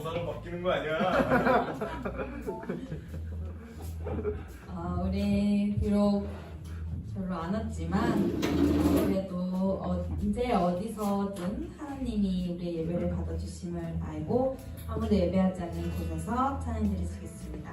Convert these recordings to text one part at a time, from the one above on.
사람 바뀌는 거 아니야? 우리 비록 별로 안 왔지만 그래도 언제 어디서든 하나님이 우리 예배를 받아주심을 알고 아무도 예배하지 않는 곳에서 찬양 드리시겠습니다.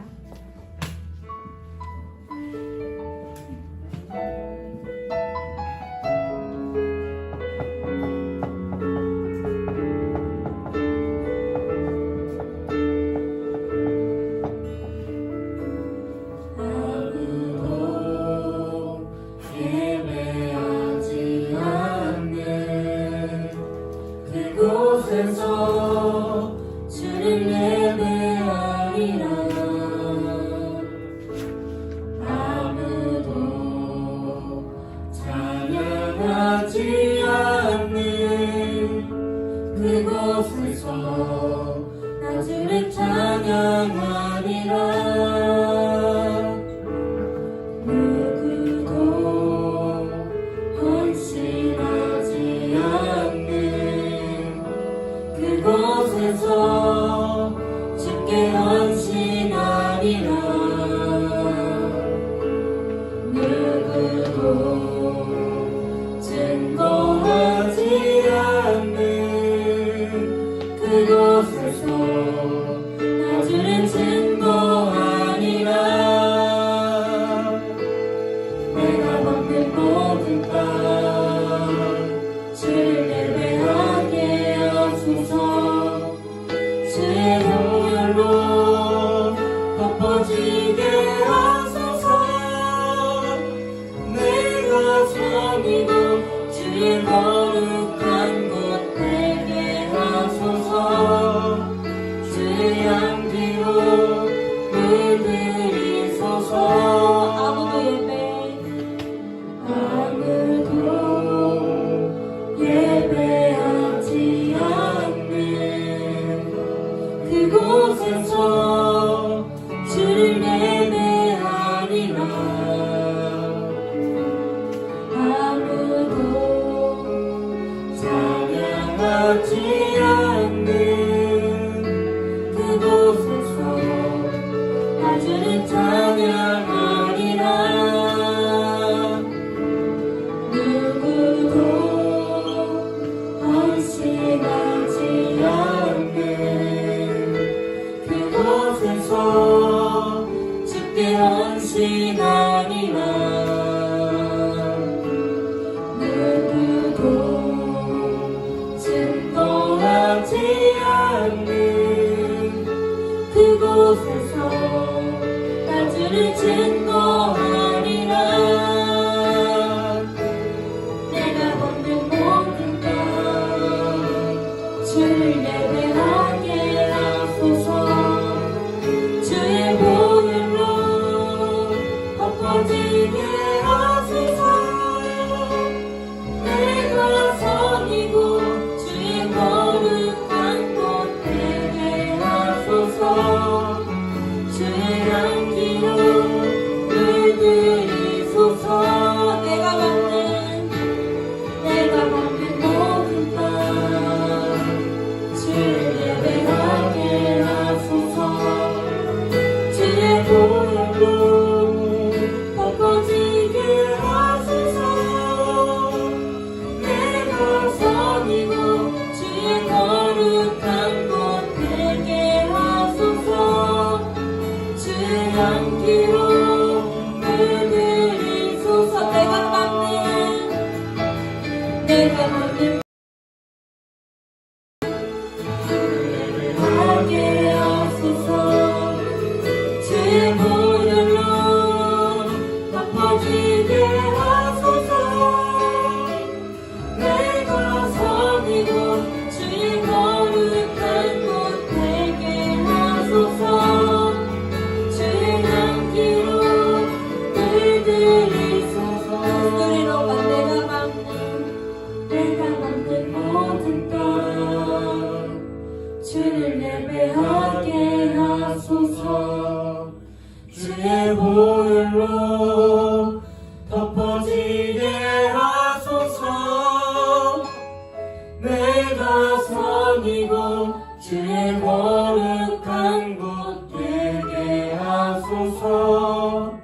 주의 거룩한 곳 되게 하소서.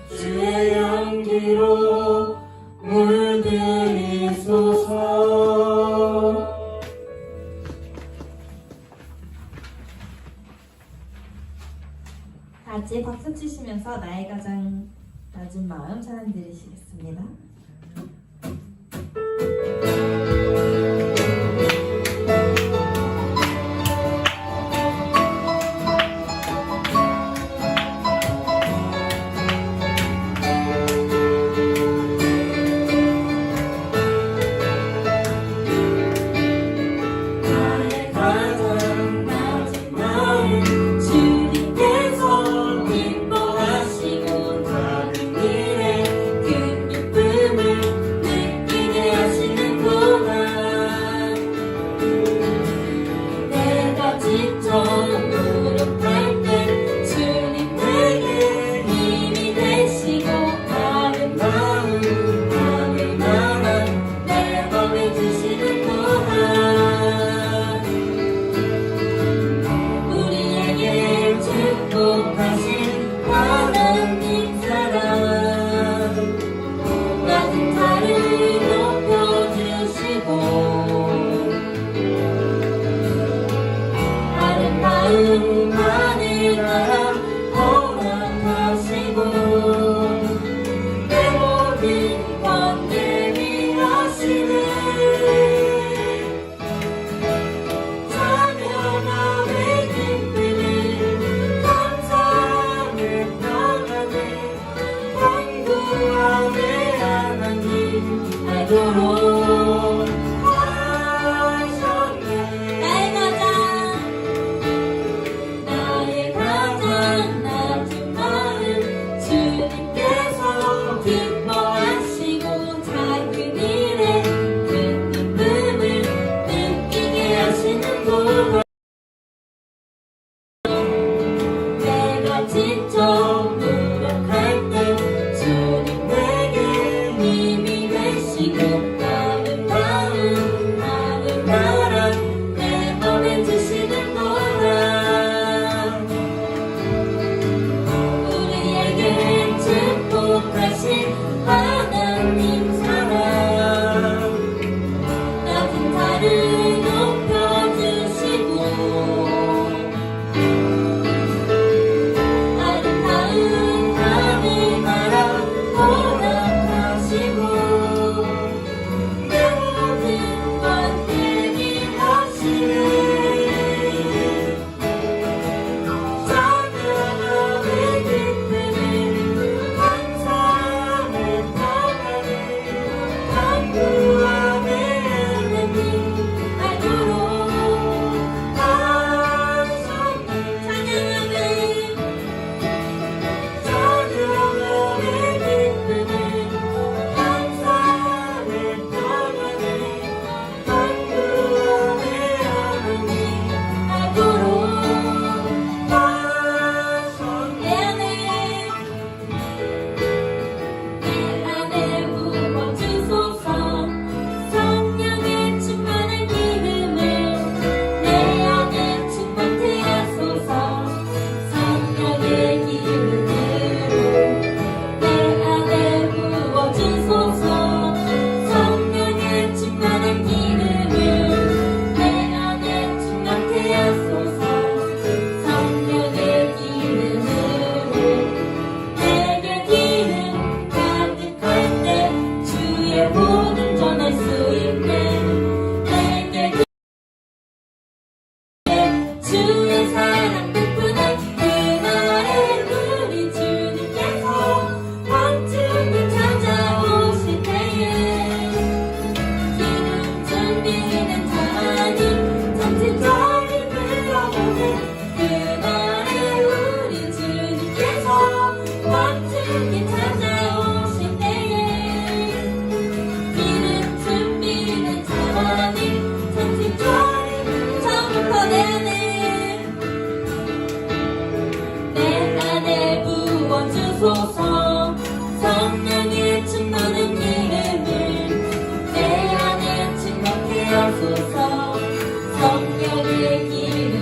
주의 향기로 물들이소서. 다 같이 박수 치시면서 나의 가장 낮은 마음 찬양 드리시겠습니다. 성령의 기름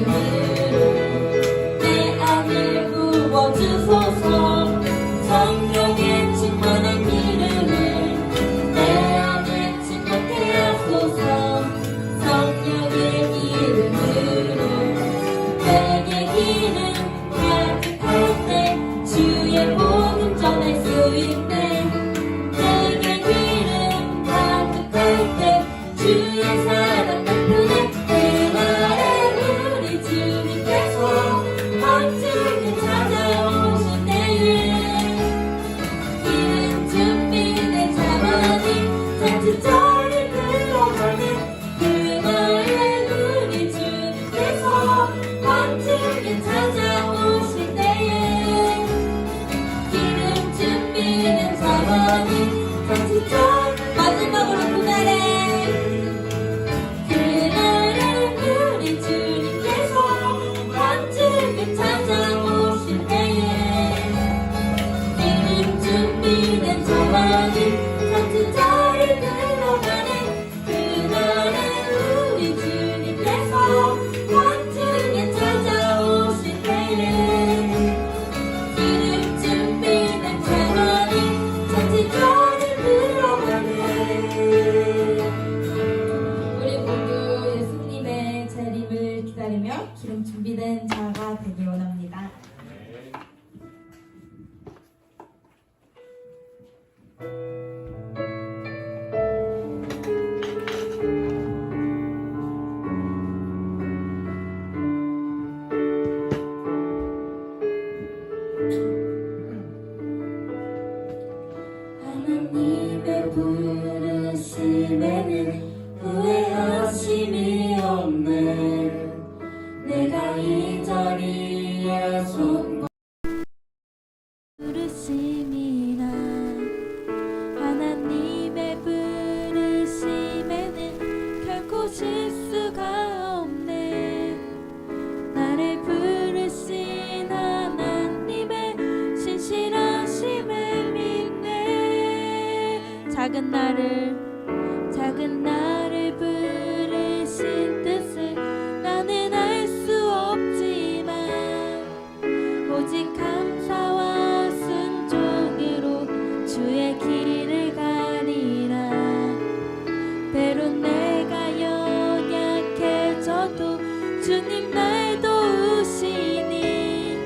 주의 사랑 덕분에 그날에 우리 주님께서 멋지게 찾아오신 때에 이른 준비된 자만이 잔치 저리 들어가는 그날에 우리 주님께서 멋지게 찾아오신 때에 이른 준비된 자만이 잔치 저리 마지막으로 그날에 우리 주님께서 멋지게 찾아오실 때에 이름 준비된 자만이 잔치 자리 들어가네 그날에 우리 주님께서 멋지게 찾아오실 때에 이름 준비된 자만이 잔치 자리 들어가네. 우리 모두 예수님의 재림을 기다리며 기름 준비된 자가 되길 원합니다. 하나님의 부르심에는 후회하심이 없네. 내가 이 자리에 선 부르심이라 하나님의 부르심에는 결코 실수가 없네. 나를 부르신 하나님의 신실하심을 믿네. 작은 나를 부르신 뜻을 나는 알 수 없지만 오직 감사와 순종으로 주의 길을 가리라. 때론 내가 연약해져도 주님 날 도우시니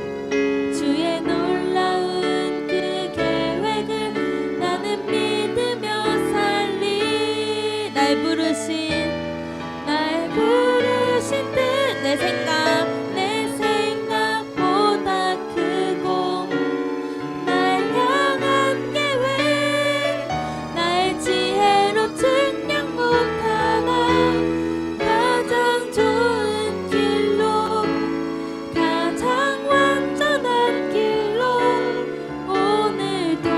주의 놀라운 그 계획을 나는 믿으며 살리. 날 부르신 뜻 내 생각보다 크고 날 향한 계획 날 지혜로 측량 못하나 가장 좋은 길로 가장 완전한 길로 오늘도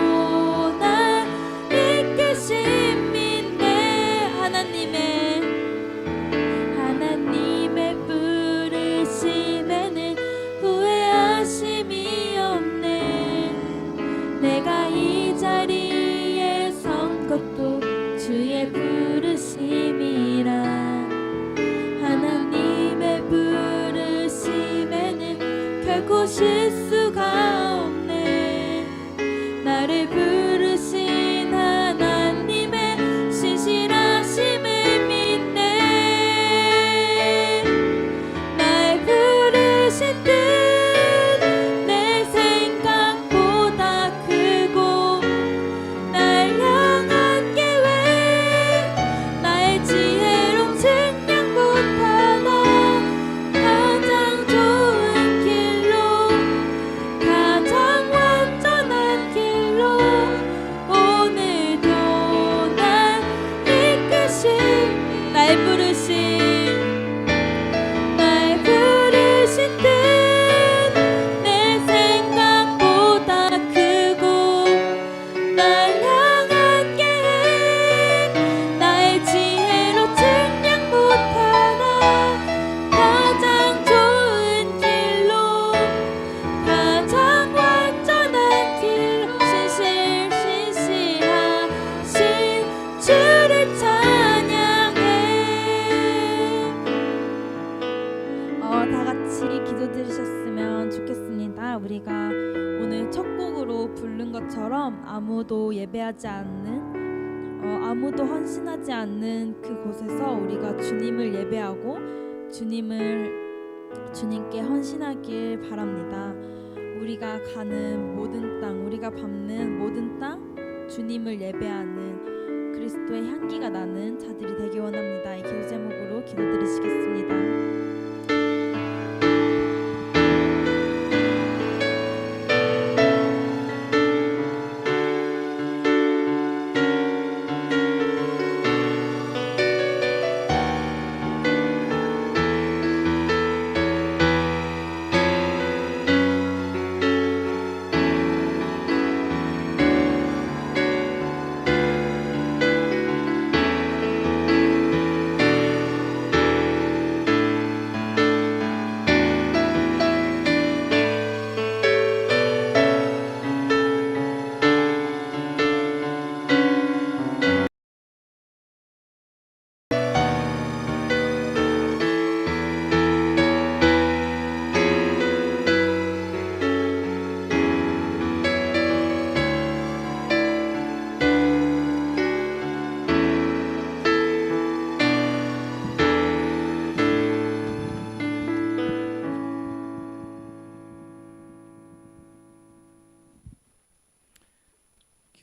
날 이끄신 믿네. 하나님의 부르심에는 후회하심이 없네. 내가 이 자리에 선 것도 주의 부르심이라. 하나님의 부르심에는 결코 실수가 없네. 나를 부르신 하나님의 신실하심을 믿네. 날 부르신 뜻 내 생각보다 크고 날 향한 계획 날 지혜로 측량 못하나 가장 좋은 길로 가장 완전한 길로 오늘도 날 이끄신 날 부르신 뜻 내 생각보다 크고 날 향한 계획 날 지혜로 측량 못하나 가장 좋은 길로 가장 완전한 길로 신실하신 주를 찬양해. 다 같이 기도 드리셨으면 좋겠습니다. 우리가 오늘 첫 곡으로 부른 것처럼 아무도 예배하지 않는 아무도 헌신하지 않는 그곳에서 우리가 주님을 예배하고 주님께 헌신하길 바랍니다. 우리가 가는 모든 땅, 우리가 밟는 모든 땅 주님을 예배하는, 그리스도의 향기가 나는 자들이 되기 원합니다. 이 기도 제목으로 기도드리시겠습니다.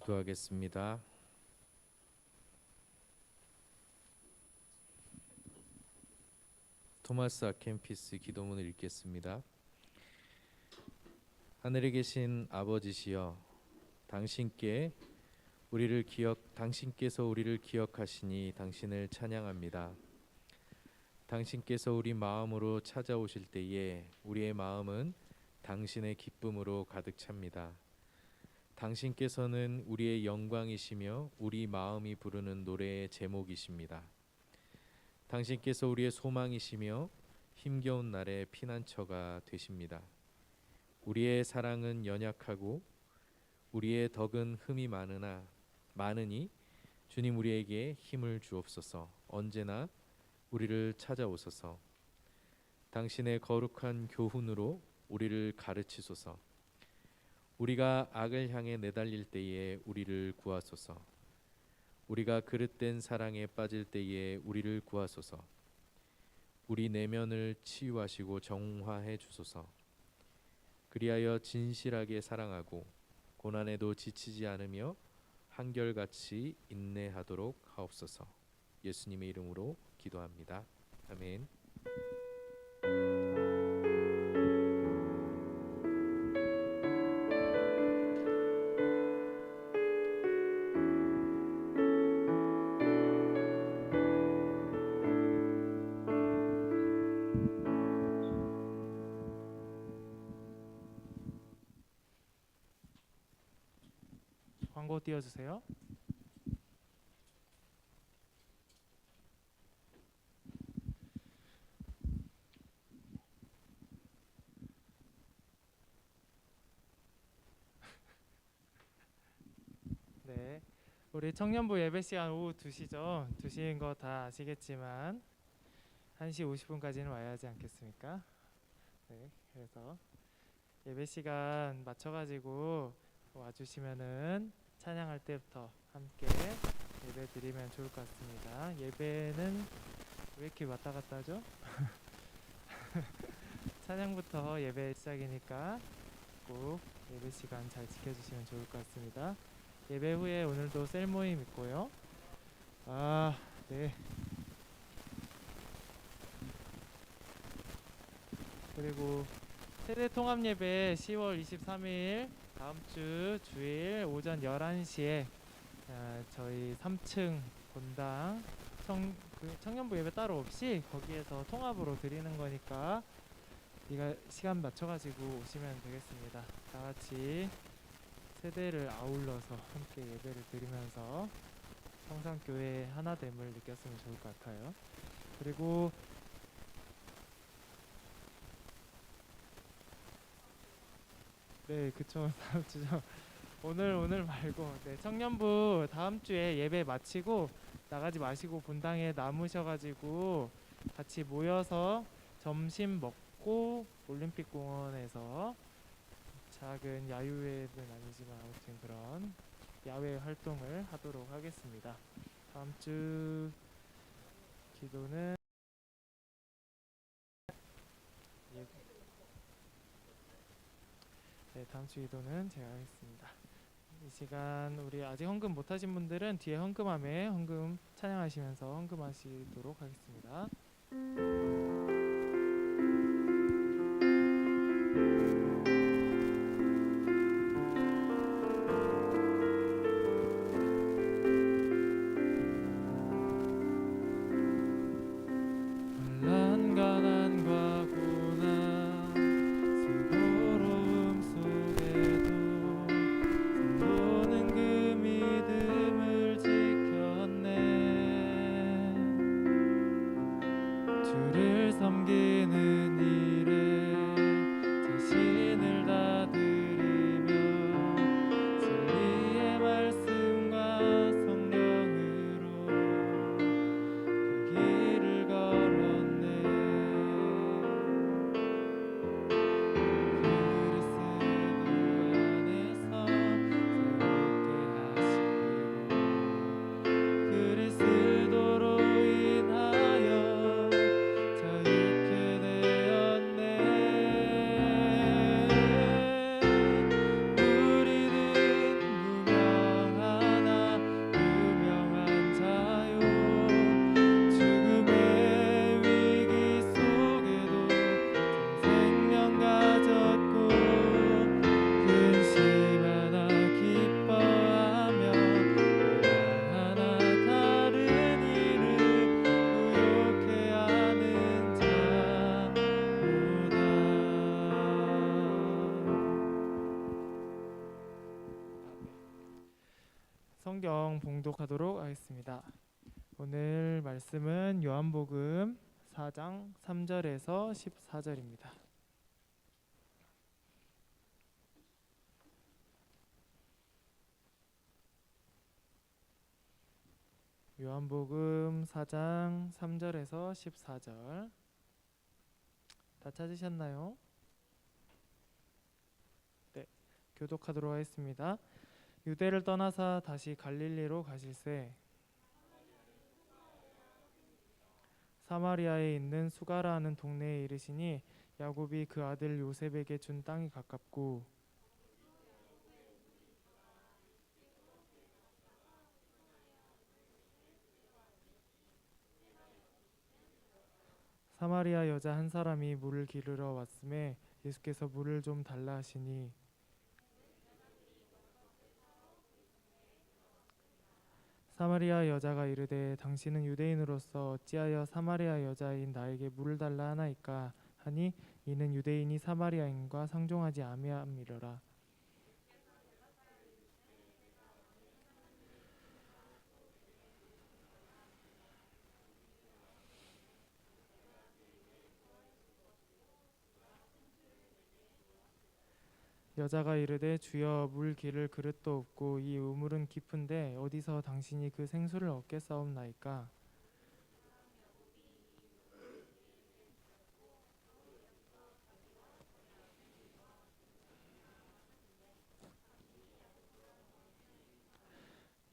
기도하겠습니다. 토마스 아켄피스 기도문을 읽겠습니다. 하늘에 계신 아버지시여, 당신께서 우리를 기억하시니 당신을 찬양합니다. 당신께서 우리 마음으로 찾아오실 때에 우리의 마음은 당신의 기쁨으로 가득 찹니다. 당신께서는 우리의 영광이시며 우리 마음이 부르는 노래의 제목이십니다. 당신께서 우리의 소망이시며 힘겨운 날의 피난처가 되십니다. 우리의 사랑은 연약하고 우리의 덕은 흠이 많으니 주님 우리에게 힘을 주옵소서. 언제나 우리를 찾아오소서. 당신의 거룩한 교훈으로 우리를 가르치소서. 우리가 악을 향해 내달릴 때에 우리를 구하소서. 우리가 그릇된 사랑에 빠질 때에 우리를 구하소서. 우리 내면을 치유하시고 정화해 주소서. 그리하여 진실하게 사랑하고 고난에도 지치지 않으며 한결같이 인내하도록 하옵소서. 예수님의 이름으로 기도합니다. 아멘. 광고 띄워주세요. 네, 우리 청년부 예배 시간 오후 2시죠. 2시인 거 다 아시겠지만 1시 50분까지는 와야 하지 않겠습니까? 네, 그래서 예배 시간 맞춰가지고 와주시면은 찬양할 때부터 함께 예배 드리면 좋을 것 같습니다. 예배는 왜 이렇게 왔다 갔다 하죠? 찬양부터 예배 시작이니까 꼭 예배 시간 잘 지켜주시면 좋을 것 같습니다. 예배 후에 오늘도 셀 모임 있고요. 네. 그리고 세대 통합 예배 10월 23일 다음 주 주일 오전 11시에 저희 3층 본당 청년부 예배 따로 없이 거기에서 통합으로 드리는 거니까 네가 시간 맞춰가지고 오시면 되겠습니다. 다 같이 세대를 아울러서 함께 예배를 드리면서 성산교회 하나됨을 느꼈으면 좋을 것 같아요. 그리고 네, 그쵸. 다음 주죠. 오늘 말고 청년부 다음 주에 예배 마치고 나가지 마시고 본당에 남으셔가지고 같이 모여서 점심 먹고 올림픽공원에서 작은 야유회는 아니지만 아무튼 그런 야외 활동을 하도록 하겠습니다. 다음 주 기도는 다음 주 기도는 제가 하겠습니다. 이 시간 우리 아직 헌금 못하신 분들은 뒤에 헌금함에 헌금 찬양하시면서 헌금하시도록 하겠습니다. 혼란 가난과 고난 수고로움 속에도 선보는 그 믿음을 지켰네. 주를 섬기는 일에 자신을 다 드리며 진리의 말씀과 성령으로 그 길을 걸었네. 그리스도로 인하여 자유케 되었네. 우리는 무명하나 유명한 자요. 죽음의 위기 속에도 생명 가졌고 근심하나 기뻐하며 하나 다른 이를 부욕해 하는 자보다. 성경 봉독하도록 하겠습니다. 오늘 말씀은 요한복음 4장 3절에서 14절입니다. 요한복음 4장 3절에서 14절 다 찾으셨나요? 네, 교독하도록 하겠습니다. 유대를 떠나사 다시 갈릴리로 가실새 사마리아에 있는 수가라 하는 동네에 이르시니 야곱이 그 아들 요셉에게 준 땅이 가깝고 사마리아 여자 한 사람이 물을 기르러 왔음에 예수께서 물을 좀 달라 하시니 사마리아 여자가 이르되 당신은 유대인으로서 어찌하여 사마리아 여자인 나에게 물을 달라 하나이까 하니 이는 유대인이 사마리아인과 상종하지 아니함이로라. 여자가 이르되 주여 물 기를 그릇도 없고 이 우물은 깊은데 어디서 당신이 그 생수를 얻겠사옵나이까.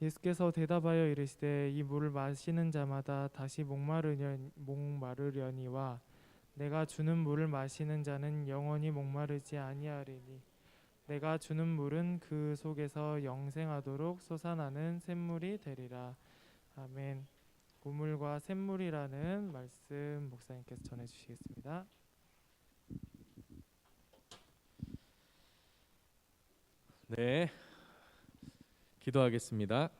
예수께서 대답하여 이르시되 이 물을 마시는 자마다 다시 목마르려니와 내가 주는 물을 마시는 자는 영원히 목마르지 아니하리니 내가 주는 물은 그 속에서 영생하도록 솟아나는 샘물이 되리라. 아멘. 우물과 샘물이라는 말씀 목사님께서 전해주시겠습니다. 네, 기도하겠습니다.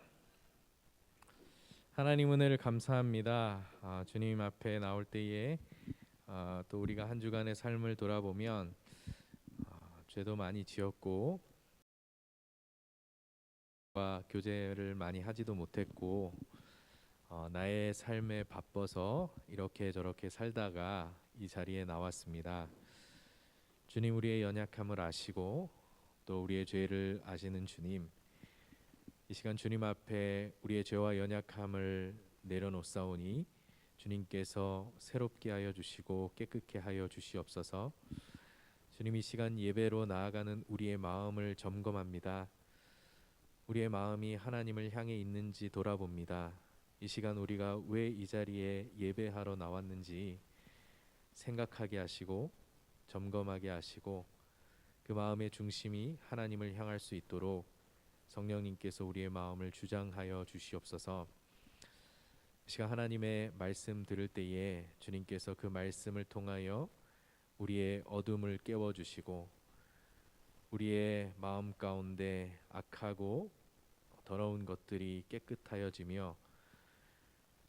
하나님 은혜를 감사합니다. 주님 앞에 나올 때에 또 우리가 한 주간의 삶을 돌아보면 죄도 많이 지었고 교제를 많이 하지도 못했고 나의 삶에 바빠서 이렇게 저렇게 살다가 이 자리에 나왔습니다. 주님, 우리의 연약함을 아시고 또 우리의 죄를 아시는 주님, 이 시간 주님 앞에 우리의 죄와 연약함을 내려놓사오니 주님께서 새롭게 하여 주시고 깨끗게 하여 주시옵소서. 주님, 이 시간 예배로 나아가는 우리의 마음을 점검합니다. 우리의 마음이 하나님을 향해 있는지 돌아봅니다. 이 시간 우리가 왜 이 자리에 예배하러 나왔는지 생각하게 하시고 점검하게 하시고 그 마음의 중심이 하나님을 향할 수 있도록 성령님께서 우리의 마음을 주장하여 주시옵소서. 시간 하나님의 말씀 들을 때에 주님께서 그 말씀을 통하여 우리의 어둠을 깨워주시고 우리의 마음 가운데 악하고 더러운 것들이 깨끗하여지며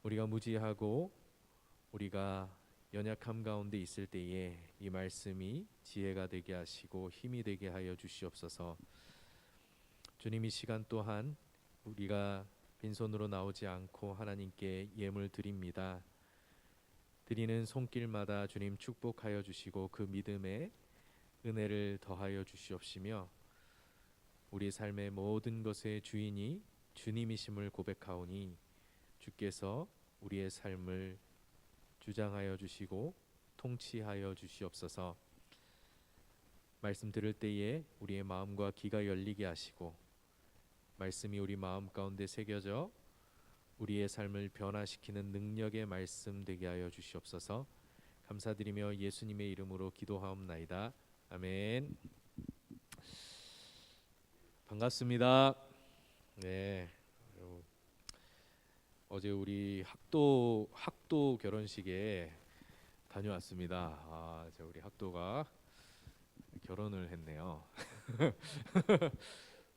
우리가 무지하고 우리가 연약함 가운데 있을 때에 이 말씀이 지혜가 되게 하시고 힘이 되게 하여 주시옵소서. 주님, 이 시간 또한 우리가 빈손으로 나오지 않고 하나님께 예물 드립니다. 드리는 손길마다 주님 축복하여 주시고 그 믿음에 은혜를 더하여 주시옵시며 우리 삶의 모든 것의 주인이 주님이심을 고백하오니 주께서 우리의 삶을 주장하여 주시고 통치하여 주시옵소서. 말씀 들을 때에 우리의 마음과 귀가 열리게 하시고 말씀이 우리 마음 가운데 새겨져 우리의 삶을 변화시키는 능력의 말씀 되게 하여 주시옵소서. 감사드리며 예수님의 이름으로 기도하옵나이다. 아멘. 반갑습니다. 네, 어제 우리 학도 결혼식에 다녀왔습니다. 우리 학도가 결혼을 했네요.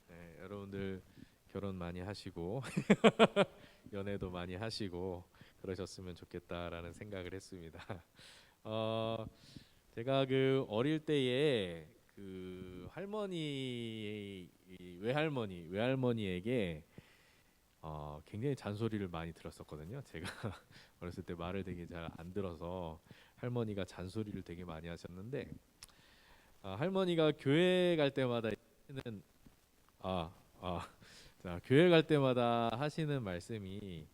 네, 여러분들 결혼 많이 하시고 연애도 많이 하시고 그러셨으면 좋겠다라는 생각을 했습니다. 제가 그 어릴 때에 그 외할머니에게 굉장히 잔소리를 많이 들었었거든요. 제가 어렸을 때 말을 되게 잘 안 들어서 할머니가 잔소리를 되게 많이 하셨는데 할머니가 교회 갈 때마다 교회 갈 때마다 하시는 말씀이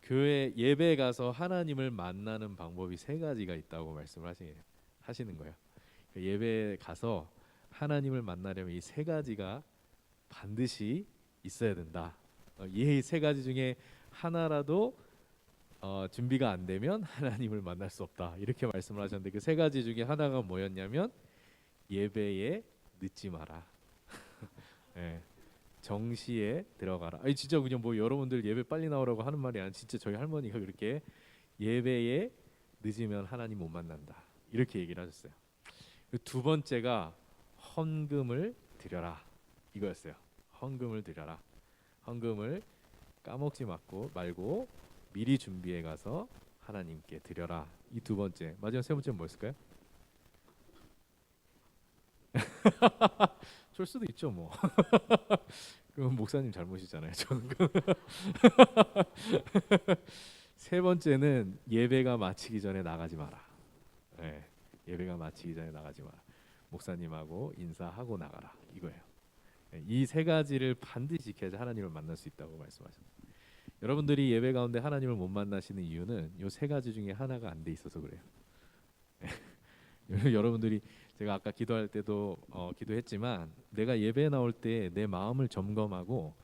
교회 예배 가서 하나님을 만나는 방법이 세 가지가 있다고 말씀을 하시는 거예요. 예배 가서 하나님을 만나려면 이 세 가지가 반드시 있어야 된다. 이 세 가지 중에 하나라도 준비가 안 되면 하나님을 만날 수 없다. 이렇게 말씀을 하셨는데 그 세 가지 중에 하나가 뭐였냐면 예배에 늦지 마라. 네, 정시에 들어가라. 아니 진짜 그냥 뭐 여러분들 예배 빨리 나오라고 하는 말이 아니라 진짜 저희 할머니가 그렇게 예배에 늦으면 하나님 못 만난다. 이렇게 얘기를 하셨어요. 두 번째가 헌금을 드려라. 이거였어요. 헌금을 드려라. 헌금을 까먹지 말고 미리 준비해 가서 하나님께 드려라. 이 두 번째. 마지막 세 번째는 뭐였을까요? 줄 수도 있죠 뭐. 그건 목사님 잘못이잖아요. 세 번째는 예배가 마치기 전에 나가지 마라. 네, 예배가 마치기 전에 나가지 마라. 목사님하고 인사하고 나가라. 이거예요. 네, 이 세 가지를 반드시 지켜야지 하나님을 만날 수 있다고 말씀하셨어요. 여러분들이 예배 가운데 하나님을 못 만나시는 이유는 이 세 가지 중에 하나가 안 돼 있어서 그래요. 여러분들이 제가 아까 기도할 때도 기도했지만 내가 예배에 나올 때 내 마음을 점검하고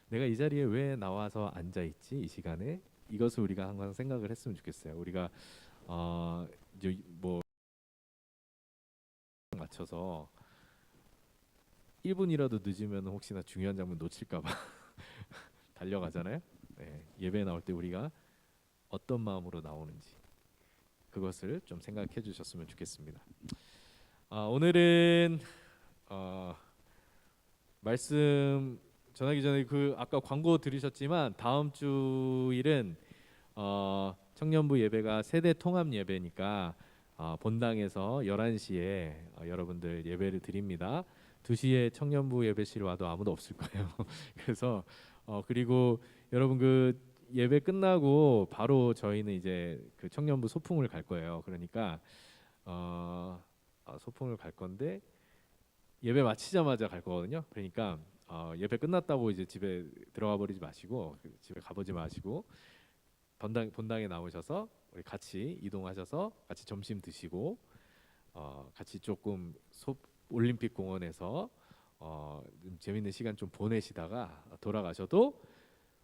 내가 이 자리에 왜 나와서 앉아 있지 이 시간에 이것을 우리가 항상 생각을 했으면 좋겠어요. 우리가 뭐 맞춰서 1분이라도 늦으면 혹시나 중요한 장면 놓칠까봐 달려가잖아요. 네, 예배에 나올 때 우리가 어떤 마음으로 나오는지 그것을 좀 생각해 주셨으면 좋겠습니다. 오늘은 말씀 전하기 전에 그 아까 광고 들으셨지만 다음 주일은 청년부 예배가 세대 통합 예배니까 본당에서 11시에 여러분들 예배를 드립니다. 2시에 청년부 예배실 와도 아무도 없을 거예요. 그래서 그리고 여러분 그 예배 끝나고 바로 저희는 이제 그 청년부 소풍을 갈 거예요. 그러니까 소풍을 갈 건데 예배 마치자마자 갈 거거든요. 그러니까 예배 끝났다고 이제 집에 들어가 버리지 마시고 집에 가보지 마시고 본당에 나오셔서 우리 같이 이동하셔서 같이 점심 드시고 같이 조금 올림픽 공원에서 좀 재밌는 시간 좀 보내시다가 돌아가셔도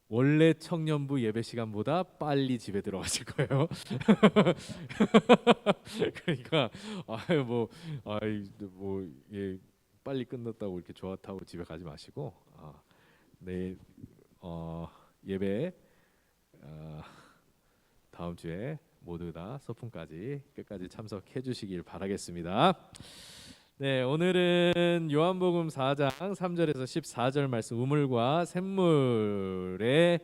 원래 청년부 예배 시간보다 빨리 집에 들어가실 거예요. 그러니까 빨리 끝났다고 이렇게 좋았다고 집에 가지 마시고 내일 예배 다음 주에 모두 다 소풍까지 끝까지 참석해 주시길 바라겠습니다. 네, 오늘은 요한복음 4장 3절에서 14절 말씀 우물과 샘물에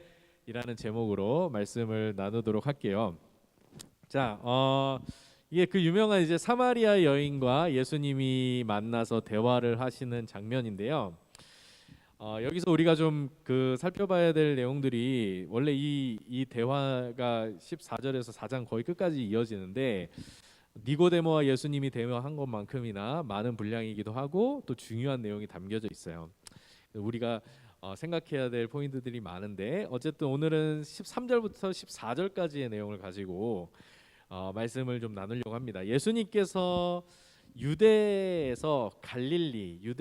이라는 제목으로 말씀을 나누도록 할게요. 자, 이게 그 유명한 이제 사마리아 여인과 예수님이 만나서 대화를 하시는 장면인데요. 여기서 우리가 좀 그 살펴봐야 될 내용들이 원래 이 대화가 14절에서 4장 거의 끝까지 이어지는데 니고데모와 예수님이 대화한 것만큼이나 많은 분량이기도 하고 또 중요한 내용이 담겨져 있어요. 우리가 생각해야 될 포인트들이 많은데 어쨌든 오늘은 13절부터 14절까지의 내용을 가지고 말씀을 좀 나누려고 합니다. 예수님께서 유대에서 갈릴리로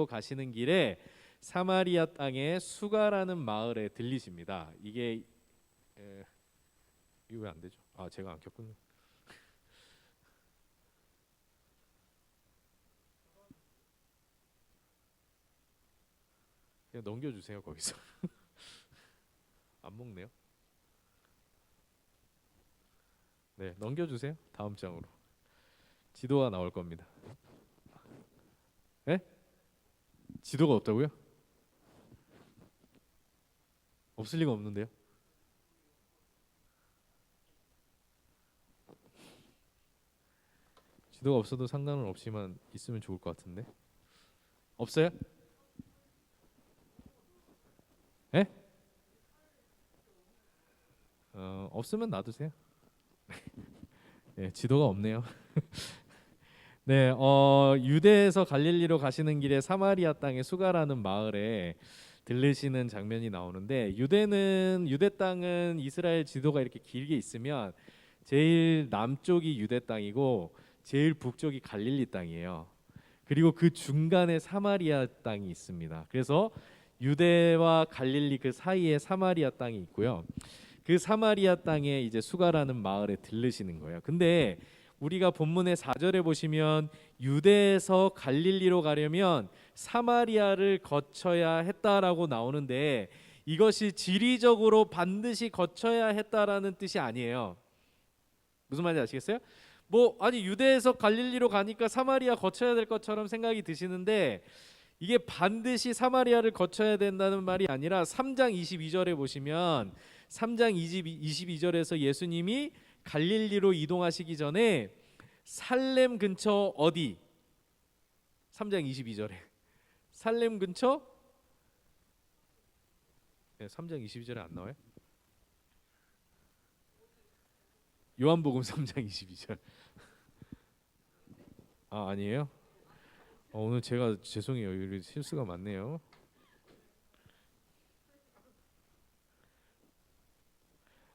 가시는 길에 사마리아 땅의 수가라는 마을에 들리십니다. 이게 이거 왜 안 되죠? 제가 안 켰군요. 그냥 넘겨주세요 거기서. 안 먹네요. 네, 넘겨주세요. 다음 장으로. 지도가 나올 겁니다. 네? 지도가 없다고요? 없을 리가 없는데요. 지도가 없어도 상관은 없지만 있으면 좋을 것 같은데. 없어요? 네? 없으면 놔두세요. 네, 지도가 없네요. 네, 유대에서 갈릴리로 가시는 길에 사마리아 땅의 수가라는 마을에 들르시는 장면이 나오는데 유대 땅은 이스라엘 지도가 이렇게 길게 있으면 제일 남쪽이 유대 땅이고 제일 북쪽이 갈릴리 땅이에요. 그리고 그 중간에 사마리아 땅이 있습니다. 그래서 유대와 갈릴리 그 사이에 사마리아 땅이 있고요. 그 사마리아 땅에 이제 수가라는 마을에 들르시는 거예요. 근데 우리가 본문의 4절에 보시면 유대에서 갈릴리로 가려면 사마리아를 거쳐야 했다라고 나오는데 이것이 지리적으로 반드시 거쳐야 했다라는 뜻이 아니에요. 무슨 말인지 아시겠어요? 아니 유대에서 갈릴리로 가니까 사마리아 거쳐야 될 것처럼 생각이 드시는데 이게 반드시 사마리아를 거쳐야 된다는 말이 아니라 3장 22절에 보시면 3장 22절에서 예수님이 갈릴리로 이동하시기 전에 살렘 근처 어디? 3장 22절에 살렘 근처? 네, 3장 22절에 안 나와요? 요한복음 3장 22절. 아니에요? 오늘 제가 죄송해요. 실수가 많네요.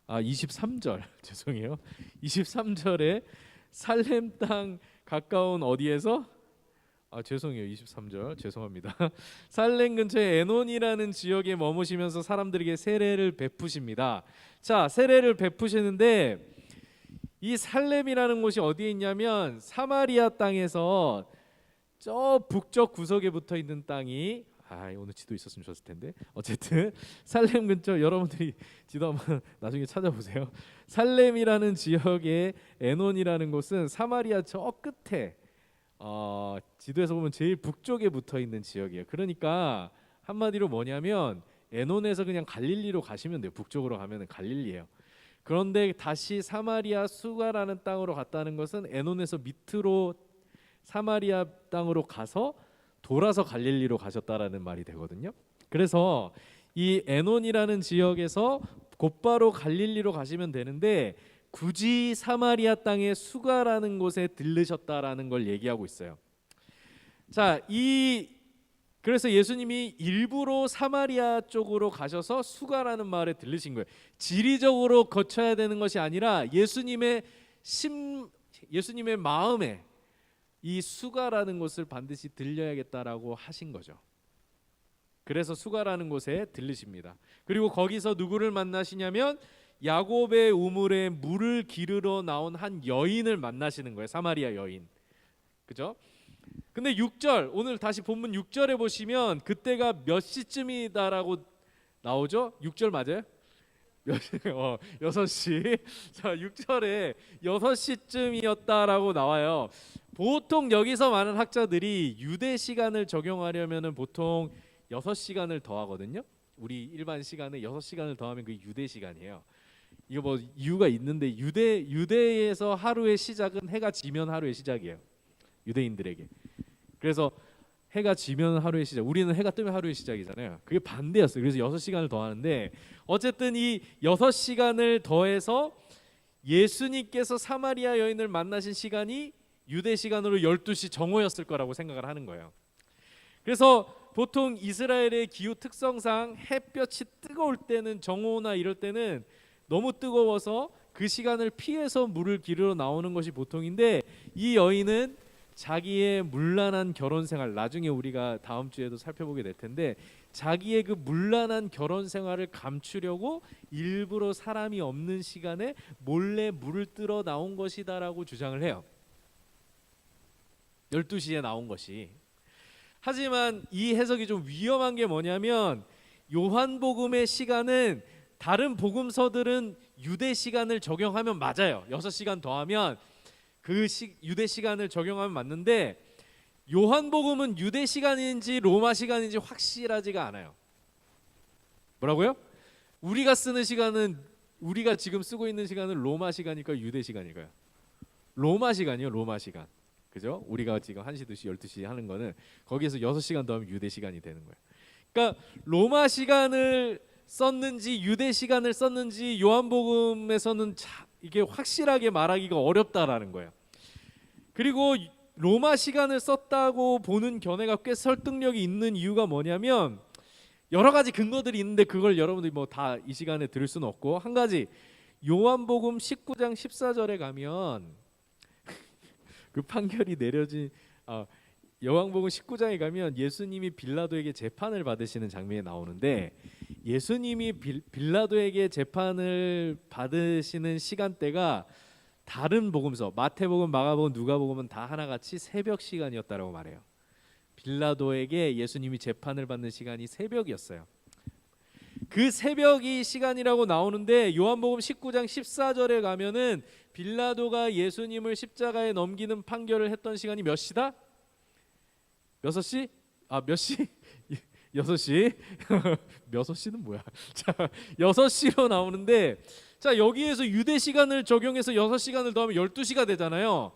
23절 죄송해요. 23절에 살렘 땅 가까운 어디에서? 죄송해요. 23절 죄송합니다. 살렘 근처의 에논이라는 지역에 머무시면서 사람들에게 세례를 베푸십니다. 자, 세례를 베푸시는데 이 살렘이라는 곳이 어디에 있냐면 사마리아 땅에서 저 북쪽 구석에 붙어 있는 땅이 오늘 지도 있었으면 좋았을 텐데 어쨌든 살렘 근처 여러분들이 지도 한번 나중에 찾아보세요. 살렘이라는 지역의 에논이라는 곳은 사마리아 저 끝에 지도에서 보면 제일 북쪽에 붙어 있는 지역이에요. 그러니까 한마디로 뭐냐면 에논에서 그냥 갈릴리로 가시면 돼요. 북쪽으로 가면 갈릴리예요. 그런데 다시 사마리아 수가라는 땅으로 갔다는 것은 에논에서 밑으로 사마리아 땅으로 가서 돌아서 갈릴리로 가셨다라는 말이 되거든요. 그래서 이 에논이라는 지역에서 곧바로 갈릴리로 가시면 되는데 굳이 사마리아 땅의 수가라는 곳에 들르셨다라는 걸 얘기하고 있어요. 자, 그래서 예수님이 일부러 사마리아 쪽으로 가셔서 수가라는 마을에 들르신 거예요. 지리적으로 거쳐야 되는 것이 아니라 예수님의 마음에 이 수가라는 곳을 반드시 들려야겠다라고 하신 거죠. 그래서 수가라는 곳에 들르십니다. 그리고 거기서 누구를 만나시냐면 야곱의 우물에 물을 기르러 나온 한 여인을 만나시는 거예요. 사마리아 여인. 그죠? 근데 6절, 오늘 다시 본문 6절에 보시면 그때가 몇 시쯤이다라고 나오죠? 6절 맞아요? 6시. 자, 6절에 6시쯤이었다라고 나와요. 보통 여기서 많은 학자들이 유대 시간을 적용하려면은 보통 6시간을 더하거든요. 우리 일반 시간에 6시간을 더하면 그게 유대 시간이에요. 이거 뭐 이유가 있는데 유대에서 하루의 시작은 해가 지면 하루의 시작이에요. 유대인들에게. 그래서 해가 지면 하루의 시작. 우리는 해가 뜨면 하루의 시작이잖아요. 그게 반대였어요. 그래서 6시간을 더하는데 어쨌든 이 6시간을 더해서 예수님께서 사마리아 여인을 만나신 시간이 유대 시간으로 12시 정오였을 거라고 생각을 하는 거예요. 그래서 보통 이스라엘의 기후 특성상 햇볕이 뜨거울 때는 정오나 이럴 때는 너무 뜨거워서 그 시간을 피해서 물을 기르러 나오는 것이 보통인데 이 여인은 자기의 문란한 결혼 생활, 나중에 우리가 다음 주에도 살펴보게 될 텐데 자기의 그 문란한 결혼 생활을 감추려고 일부러 사람이 없는 시간에 몰래 물을 뜨러 나온 것이다라고 주장을 해요. 12시에 나온 것이. 하지만 이 해석이 좀 위험한 게 뭐냐면 요한복음의 시간은 다른 복음서들은 유대 시간을 적용하면 맞아요. 6시간 더하면 유대 시간을 적용하면 맞는데 요한복음은 유대 시간인지 로마 시간인지 확실하지가 않아요. 뭐라고요? 우리가 쓰는 시간은 우리가 지금 쓰고 있는 시간은 로마 시간일까요? 유대 시간일까요? 로마 시간이요. 로마 시간. 그죠? 우리가 지금 1시, 2시, 12시 하는 거는 거기에서 6시간 더하면 유대 시간이 되는 거예요. 그러니까 로마 시간을 썼는지 유대 시간을 썼는지 요한복음에서는 이게 확실하게 말하기가 어렵다라는 거예요. 그리고 로마 시간을 썼다고 보는 견해가 꽤 설득력이 있는 이유가 뭐냐면 여러 가지 근거들이 있는데 그걸 여러분들이 뭐 다 이 시간에 들을 수는 없고 한 가지 요한복음 19장 14절에 가면 그 판결이 내려진 요한복음 19장에 가면 예수님이 빌라도에게 재판을 받으시는 장면이 나오는데 예수님이 빌라도에게 재판을 받으시는 시간대가 다른 복음서 마태복음, 마가복음, 누가복음은 다 하나같이 새벽 시간이었다라고 말해요. 빌라도에게 예수님이 재판을 받는 시간이 새벽이었어요. 그 새벽이 시간이라고 나오는데 요한복음 19장 14절에 가면은 빌라도가 예수님을 십자가에 넘기는 판결을 했던 시간이 몇 시다? 6시? 몇 시? 6시? 6시는 뭐야? 자, 6시로 나오는데 자, 여기에서 유대 시간을 적용해서 6시간을 더하면 12시가 되잖아요.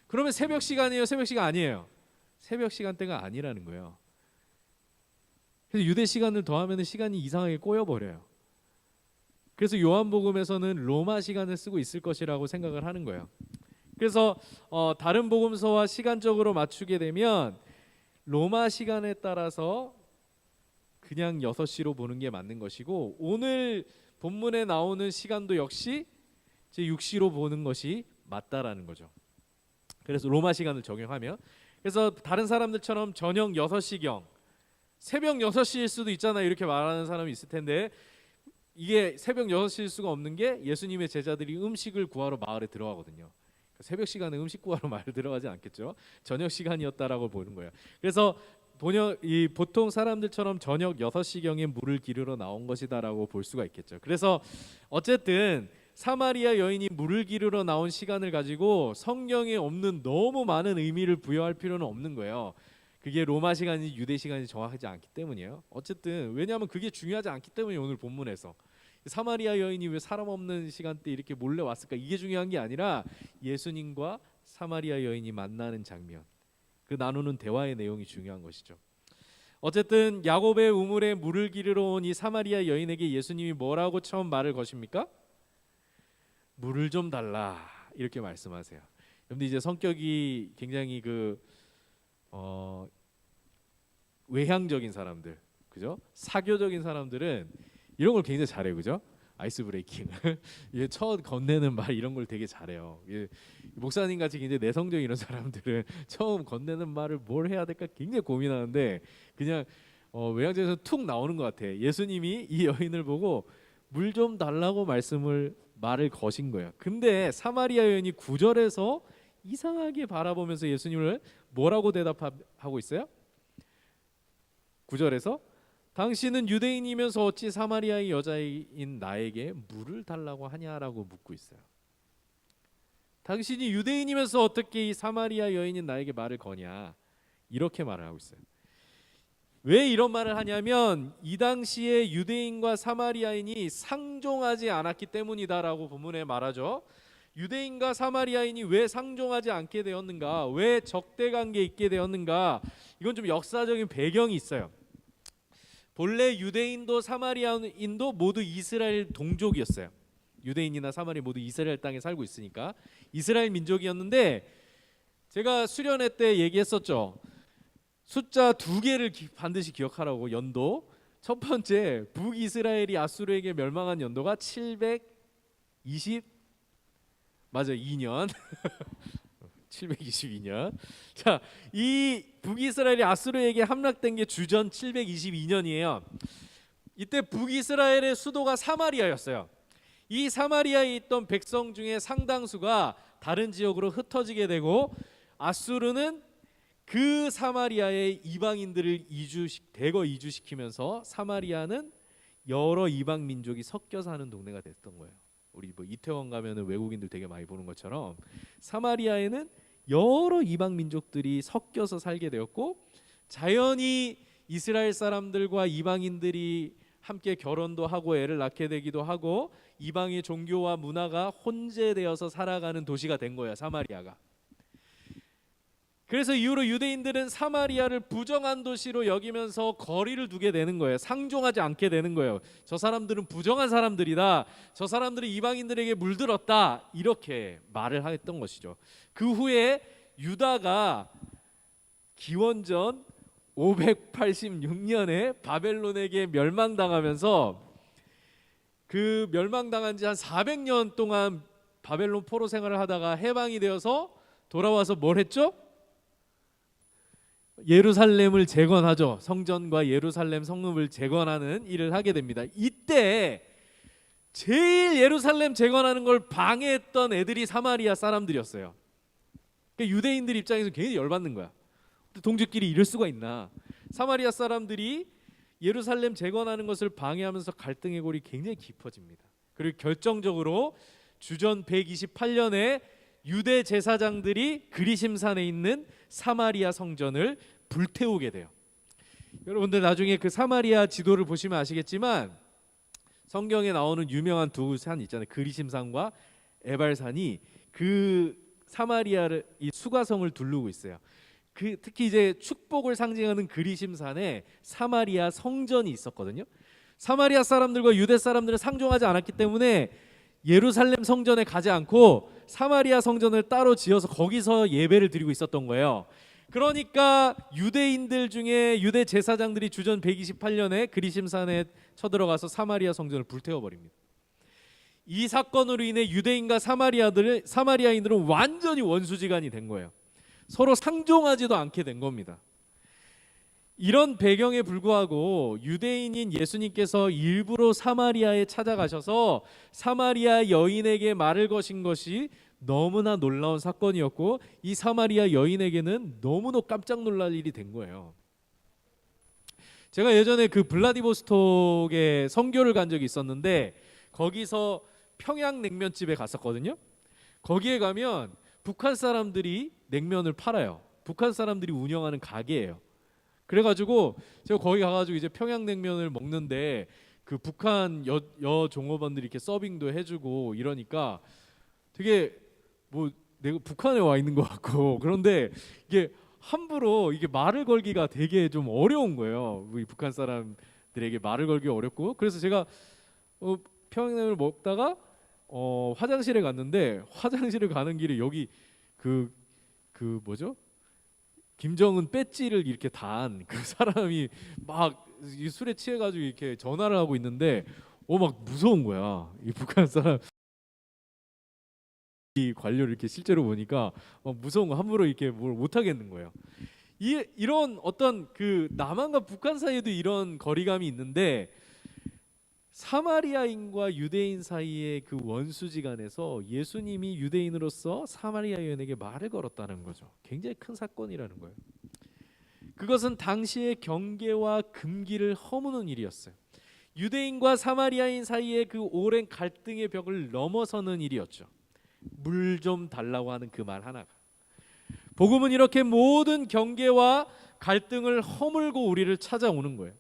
그러면 새벽 시간이에요? 새벽 시간 아니에요? 새벽 시간대가 아니라는 거예요. 그래서 유대 시간을 더하면 시간이 이상하게 꼬여버려요. 그래서 요한복음에서는 로마 시간을 쓰고 있을 것이라고 생각을 하는 거예요. 그래서 다른 복음서와 시간적으로 맞추게 되면 로마 시간에 따라서 그냥 6시로 보는 게 맞는 것이고 오늘 본문에 나오는 시간도 역시 제 6시로 보는 것이 맞다라는 거죠. 그래서 로마 시간을 적용하면 그래서 다른 사람들처럼 저녁 6시경 새벽 6시일 수도 있잖아요. 이렇게 말하는 사람이 있을 텐데 이게 새벽 6시일 수가 없는 게 예수님의 제자들이 음식을 구하러 마을에 들어가거든요. 새벽 시간에 음식 구하러 마을에 들어가지 않겠죠. 저녁 시간이었다라고 보는 거예요. 그래서 보통 사람들처럼 저녁 6시경에 물을 기르러 나온 것이다라고 볼 수가 있겠죠. 그래서 어쨌든 사마리아 여인이 물을 기르러 나온 시간을 가지고 성경에 없는 너무 많은 의미를 부여할 필요는 없는 거예요. 그게 로마 시간인지 유대 시간인지 정확하지 않기 때문이에요. 어쨌든 왜냐하면 그게 중요하지 않기 때문에 오늘 본문에서 사마리아 여인이 왜 사람 없는 시간대 이렇게 몰래 왔을까 이게 중요한 게 아니라 예수님과 사마리아 여인이 만나는 장면 그 나누는 대화의 내용이 중요한 것이죠. 어쨌든 야곱의 우물에 물을 기르러 온 이 사마리아 여인에게 예수님이 뭐라고 처음 말을 거십니까? 물을 좀 달라 이렇게 말씀하세요. 여러분들 이제 성격이 굉장히 외향적인 사람들, 그죠? 사교적인 사람들은 이런 걸 굉장히 잘해요, 그죠? 아이스 브레이킹을 첫 건네는 말 이런 걸 되게 잘해요. 목사님 같이 굉장히 내성적인 이런 사람들은 처음 건네는 말을 뭘 해야 될까 굉장히 고민하는데 그냥 외향적에서 툭 나오는 것 같아. 예수님이 이 여인을 보고 물 좀 달라고 말을 거신 거예요. 근데 사마리아 여인이 9절에서 이상하게 바라보면서 예수님을 뭐라고 대답하고 있어요? 9절에서 당신은 유대인이면서 어찌 사마리아의 여자인 나에게 물을 달라고 하냐라고 묻고 있어요. 당신이 유대인이면서 어떻게 이 사마리아 여인인 나에게 말을 거냐, 이렇게 말을 하고 있어요. 왜 이런 말을 하냐면 이 당시에 유대인과 사마리아인이 상종하지 않았기 때문이다라고 본문에 말하죠. 유대인과 사마리아인이 왜 상종하지 않게 되었는가, 왜 적대관계에 있게 되었는가, 이건 좀 역사적인 배경이 있어요. 본래 유대인도 사마리아인도 모두 이스라엘 동족이었어요. 유대인이나 사마리 모두 이스라엘 땅에 살고 있으니까 이스라엘 민족이었는데, 제가 수련회 때 얘기했었죠. 숫자 2개를 반드시 기억하라고. 연도 첫 번째, 북이스라엘이 아수르에게 멸망한 연도가 720 맞아요, 2년 722년. 자, 이 북이스라엘이 아수르에게 함락된 게 주전 722년이에요. 이때 북이스라엘의 수도가 사마리아였어요. 이 사마리아에 있던 백성 중에 상당수가 다른 지역으로 흩어지게 되고, 아수르는 그 사마리아의 이방인들을 대거 이주시키면서 사마리아는 여러 이방 민족이 섞여 사는 동네가 됐던 거예요. 우리 뭐 이태원 가면은 외국인들 되게 많이 보는 것처럼 사마리아에는 여러 이방 민족들이 섞여서 살게 되었고, 자연히 이스라엘 사람들과 이방인들이 함께 결혼도 하고 애를 낳게 되기도 하고 이방의 종교와 문화가 혼재되어서 살아가는 도시가 된 거예요, 사마리아가. 그래서 이후로 유대인들은 사마리아를 부정한 도시로 여기면서 거리를 두게 되는 거예요. 상종하지 않게 되는 거예요. 저 사람들은 부정한 사람들이다, 저 사람들은 이방인들에게 물들었다, 이렇게 말을 했던 것이죠. 그 후에 유다가 기원전 586년에 바벨론에게 멸망당하면서, 그 멸망당한 지 한 400년 동안 바벨론 포로 생활을 하다가 해방이 되어서 돌아와서 뭘 했죠? 예루살렘을 재건하죠. 성전과 예루살렘 성읍을 재건하는 일을 하게 됩니다. 이때 제일 예루살렘 재건하는 걸 방해했던 애들이 사마리아 사람들이었어요. 그러니까 유대인들 입장에서 굉장히 열받는 거야. 동족끼리 이럴 수가 있나. 사마리아 사람들이 예루살렘 재건하는 것을 방해하면서 갈등의 골이 굉장히 깊어집니다. 그리고 결정적으로 주전 128년에 유대 제사장들이 그리심산에 있는 사마리아 성전을 불태우게 돼요. 여러분들 나중에 그 사마리아 지도를 보시면 아시겠지만 성경에 나오는 유명한 두 산 있잖아요. 그리심산과 에발산이 그 사마리아를, 이 수가성을 두르고 있어요. 특히 이제 축복을 상징하는 그리심산에 사마리아 성전이 있었거든요. 사마리아 사람들과 유대 사람들은 상종하지 않았기 때문에 예루살렘 성전에 가지 않고 사마리아 성전을 따로 지어서 거기서 예배를 드리고 있었던 거예요. 그러니까 유대인들 중에 유대 제사장들이 주전 128년에 그리심산에 쳐들어가서 사마리아 성전을 불태워버립니다. 이 사건으로 인해 유대인과 사마리아인들은 완전히 원수지간이 된 거예요. 서로 상종하지도 않게 된 겁니다. 이런 배경에 불구하고 유대인인 예수님께서 일부러 사마리아에 찾아가셔서 사마리아 여인에게 말을 거신 것이 너무나 놀라운 사건이었고, 이 사마리아 여인에게는 너무나 깜짝 놀랄 일이 된 거예요. 제가 예전에 그 블라디보스톡에 선교를 간 적이 있었는데 거기서 평양냉면집에 갔었거든요. 거기에 가면 북한 사람들이 냉면을 팔아요. 북한 사람들이 운영하는 가게예요. 그래가지고 제가 거기 가가지고 이제 평양냉면을 먹는데 그 북한 여 종업원들이 이렇게 서빙도 해주고 이러니까 되게 뭐 내가 북한에 와 있는 것 같고, 그런데 이게 함부로 이게 말을 걸기가 되게 좀 어려운 거예요. 우리 북한 사람들에게 말을 걸기 어렵고, 그래서 제가 평양냉면을 먹다가 화장실에 갔는데, 화장실을 가는 길에 여기 그 뭐죠? 김정은 배지를 이렇게 단 그 사람이 막 술에 취해가지고 이렇게 전화를 하고 있는데 막 무서운 거야. 이 북한 사람 이 관료를 이렇게 실제로 보니까 무서운 거, 함부로 이렇게 뭘 못하겠는 거예요. 이런 어떤 그 남한과 북한 사이에도 이런 거리감이 있는데, 사마리아인과 유대인 사이의 그 원수지간에서 예수님이 유대인으로서 사마리아 여인에게 말을 걸었다는 거죠. 굉장히 큰 사건이라는 거예요. 그것은 당시의 경계와 금기를 허무는 일이었어요. 유대인과 사마리아인 사이의 그 오랜 갈등의 벽을 넘어서는 일이었죠. 물 좀 달라고 하는 그 말 하나가. 복음은 이렇게 모든 경계와 갈등을 허물고 우리를 찾아오는 거예요.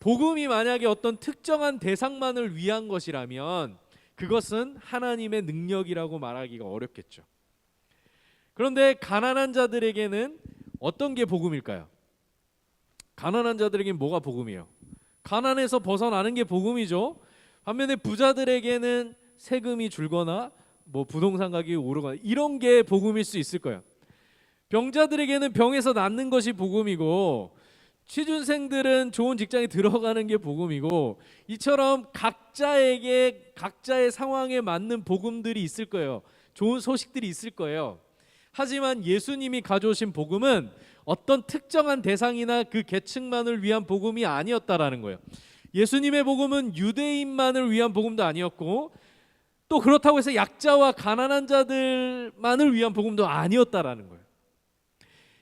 복음이 만약에 어떤 특정한 대상만을 위한 것이라면 그것은 하나님의 능력이라고 말하기가 어렵겠죠. 그런데 가난한 자들에게는 어떤 게 복음일까요? 가난한 자들에게는 뭐가 복음이에요? 가난에서 벗어나는 게 복음이죠. 반면에 부자들에게는 세금이 줄거나 뭐 부동산 가격이 오르거나 이런 게 복음일 수 있을 거예요. 병자들에게는 병에서 낫는 것이 복음이고, 취준생들은 좋은 직장에 들어가는 게 복음이고, 이처럼 각자에게 각자의 상황에 맞는 복음들이 있을 거예요. 좋은 소식들이 있을 거예요. 하지만 예수님이 가져오신 복음은 어떤 특정한 대상이나 그 계층만을 위한 복음이 아니었다라는 거예요. 예수님의 복음은 유대인만을 위한 복음도 아니었고, 또 그렇다고 해서 약자와 가난한 자들만을 위한 복음도 아니었다라는 거예요.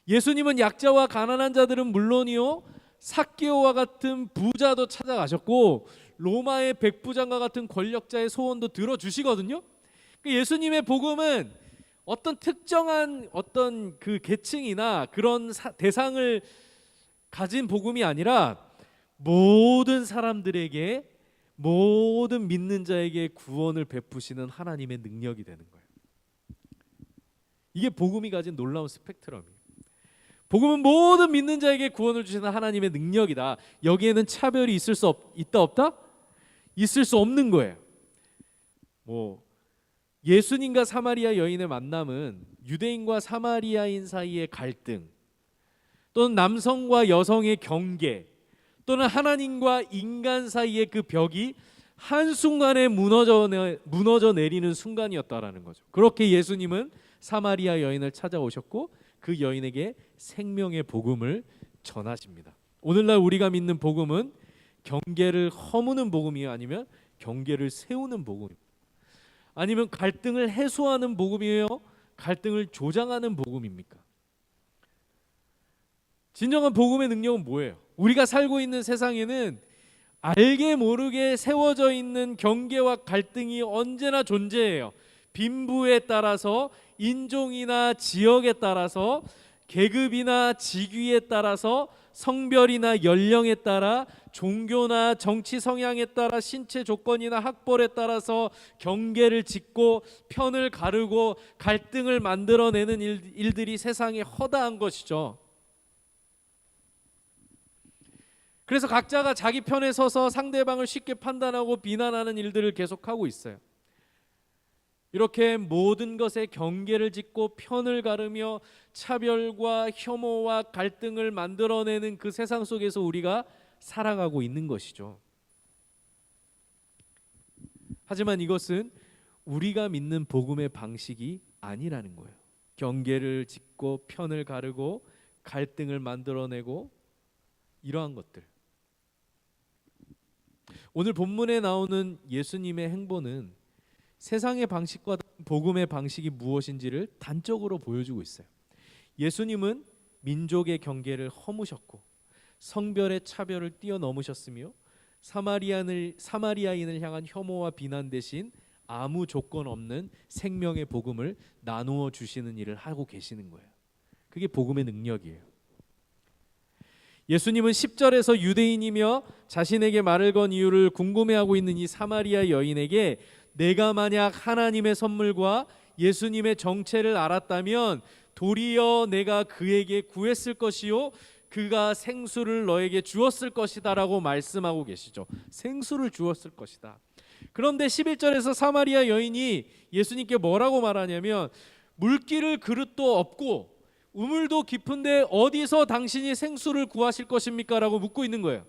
예수님은 약자와 가난한 자들은 물론이요, 삭개오와 같은 부자도 찾아가셨고 로마의 백부장과 같은 권력자의 소원도 들어주시거든요. 예수님의 복음은 어떤 특정한 어떤 그 계층이나 그런 대상을 가진 복음이 아니라 모든 사람들에게, 모든 믿는 자에게 구원을 베푸시는 하나님의 능력이 되는 거예요. 이게 복음이 가진 놀라운 스펙트럼이에요. 복음은 모든 믿는 자에게 구원을 주시는 하나님의 능력이다. 여기에는 차별이 있을 수 있다 없다? 있을 수 없는 거예요. 예수님과 사마리아 여인의 만남은 유대인과 사마리아인 사이의 갈등, 또는 남성과 여성의 경계, 또는 하나님과 인간 사이의 그 벽이 한순간에 무너져 내리는 순간이었다라는 거죠. 그렇게 예수님은 사마리아 여인을 찾아오셨고 그 여인에게 생명의 복음을 전하십니다. 오늘날 우리가 믿는 복음은 경계를 허무는 복음이요, 아니면 경계를 세우는 복음이요, 아니면 갈등을 해소하는 복음이에요, 갈등을 조장하는 복음입니까? 진정한 복음의 능력은 뭐예요? 우리가 살고 있는 세상에는 알게 모르게 세워져 있는 경계와 갈등이 언제나 존재해요. 빈부에 따라서, 인종이나 지역에 따라서, 계급이나 직위에 따라서, 성별이나 연령에 따라, 종교나 정치 성향에 따라, 신체 조건이나 학벌에 따라서 경계를 짓고 편을 가르고 갈등을 만들어내는 일들이 세상에 허다한 것이죠. 그래서 각자가 자기 편에 서서 상대방을 쉽게 판단하고 비난하는 일들을 계속하고 있어요. 이렇게 모든 것에 경계를 짓고 편을 가르며 차별과 혐오와 갈등을 만들어내는 그 세상 속에서 우리가 살아가고 있는 것이죠. 하지만 이것은 우리가 믿는 복음의 방식이 아니라는 거예요. 경계를 짓고 편을 가르고 갈등을 만들어내고 이러한 것들. 오늘 본문에 나오는 예수님의 행보는 세상의 방식과 복음의 방식이 무엇인지를 단적으로 보여주고 있어요. 예수님은 민족의 경계를 허무셨고 성별의 차별을 뛰어넘으셨으며 사마리아인을 향한 혐오와 비난 대신 아무 조건 없는 생명의 복음을 나누어 주시는 일을 하고 계시는 거예요. 그게 복음의 능력이에요. 예수님은 10절에서 유대인이며 자신에게 말을 건 이유를 궁금해하고 있는 이 사마리아 여인에게 내가 만약 하나님의 선물과 예수님의 정체를 알았다면 도리어 내가 그에게 구했을 것이요 그가 생수를 너에게 주었을 것이다 라고 말씀하고 계시죠. 생수를 주었을 것이다. 그런데 11절에서 사마리아 여인이 예수님께 뭐라고 말하냐면 물기를 그릇도 없고 우물도 깊은데 어디서 당신이 생수를 구하실 것입니까? 라고 묻고 있는 거예요.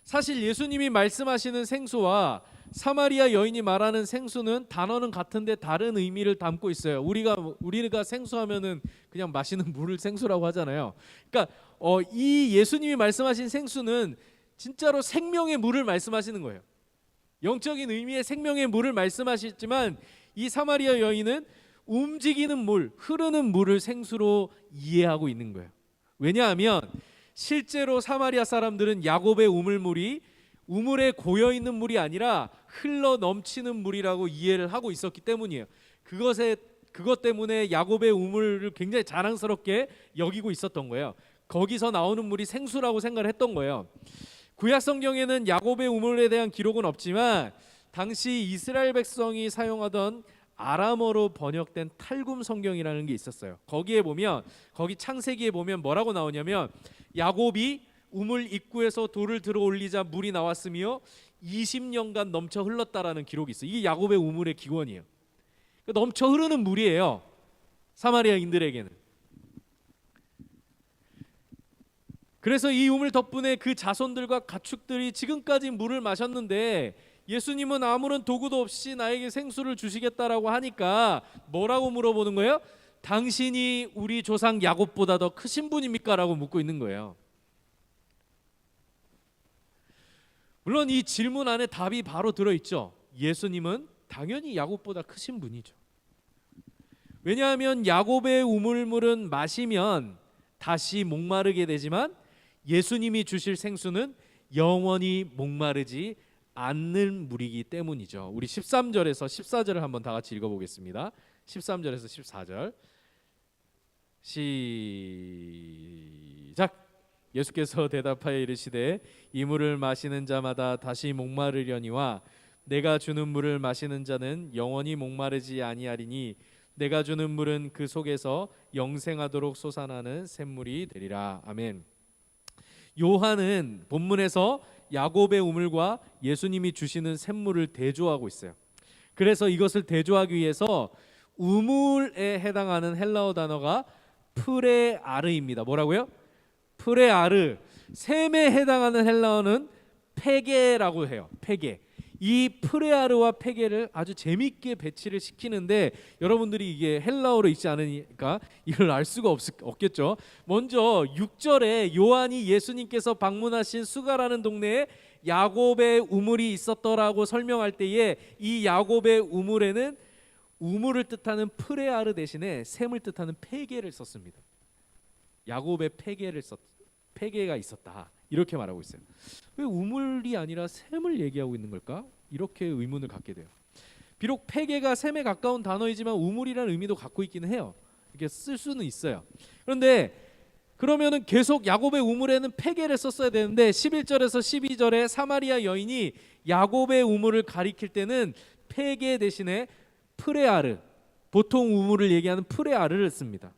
사실 예수님이 말씀하시는 생수와 사마리아 여인이 말하는 생수는 단어는 같은데 다른 의미를 담고 있어요. 우리가 생수하면은 그냥 마시는 물을 생수라고 하잖아요. 그러니까 이 예수님이 말씀하신 생수는 진짜로 생명의 물을 말씀하시는 거예요. 영적인 의미의 생명의 물을 말씀하시지만 이 사마리아 여인은 움직이는 물, 흐르는 물을 생수로 이해하고 있는 거예요. 왜냐하면 실제로 사마리아 사람들은 야곱의 우물물이 우물에 고여 있는 물이 아니라 흘러 넘치는 물이라고 이해를 하고 있었기 때문이에요. 그것 때문에 야곱의 우물을 굉장히 자랑스럽게 여기고 있었던 거예요. 거기서 나오는 물이 생수라고 생각을 했던 거예요. 구약 성경에는 야곱의 우물에 대한 기록은 없지만 당시 이스라엘 백성이 사용하던 아람어로 번역된 탈굼 성경이라는 게 있었어요. 거기 창세기에 보면 뭐라고 나오냐면 야곱이 우물 입구에서 돌을 들어 올리자 물이 나왔으며 20년간 넘쳐 흘렀다라는 기록이 있어요. 이게 야곱의 우물의 기원이에요. 넘쳐 흐르는 물이에요. 사마리아인들에게는. 그래서 이 우물 덕분에 그 자손들과 가축들이 지금까지 물을 마셨는데 예수님은 아무런 도구도 없이 나에게 생수를 주시겠다라고 하니까 뭐라고 물어보는 거예요? 당신이 우리 조상 야곱보다 더 크신 분입니까? 라고 묻고 있는 거예요. 물론 이 질문 안에 답이 바로 들어있죠. 예수님은 당연히 야곱보다 크신 분이죠. 왜냐하면 야곱의 우물물은 마시면 다시 목마르게 되지만 예수님이 주실 생수는 영원히 목마르지 않는 물이기 때문이죠. 우리 13절에서 14절을 한번 다 같이 읽어보겠습니다. 13절에서 14절 시작. 예수께서 대답하여 이르시되 이 물을 마시는 자마다 다시 목마르려니와 내가 주는 물을 마시는 자는 영원히 목마르지 아니하리니 내가 주는 물은 그 속에서 영생하도록 솟아나는 샘물이 되리라. 아멘. 요한은 본문에서 야곱의 우물과 예수님이 주시는 샘물을 대조하고 있어요. 그래서 이것을 대조하기 위해서 우물에 해당하는 헬라어 단어가 프레아르입니다. 뭐라고요? 프레아르. 샘에 해당하는 헬라어는 페게라고 해요. 페게. 이 프레아르와 페게를 아주 재미있게 배치를 시키는데 여러분들이 이게 헬라어로 읽지 않으니까 이걸 알 수가 없겠죠. 먼저 6절에 요한이 예수님께서 방문하신 수가라는 동네에 야곱의 우물이 있었더라고 설명할 때에 이 야곱의 우물에는 우물을 뜻하는 프레아르 대신에 샘을 뜻하는 페게를 썼습니다. 야곱의 페게가 있었다. 이렇게 말하고 있어요. 왜 우물이 아니라 샘을 얘기하고 있는 걸까? 이렇게 의문을 갖게 돼요. 비록 페게가 샘에 가까운 단어이지만 우물이라는 의미도 갖고 있기는 해요. 이렇게 쓸 수는 있어요. 그런데 그러면은 계속 야곱의 우물에는 페게를 썼어야 되는데 11절에서 12절에 사마리아 여인이 야곱의 우물을 가리킬 때는 페게 대신에 프레아르, 보통 우물을 얘기하는 프레아르를 씁니다.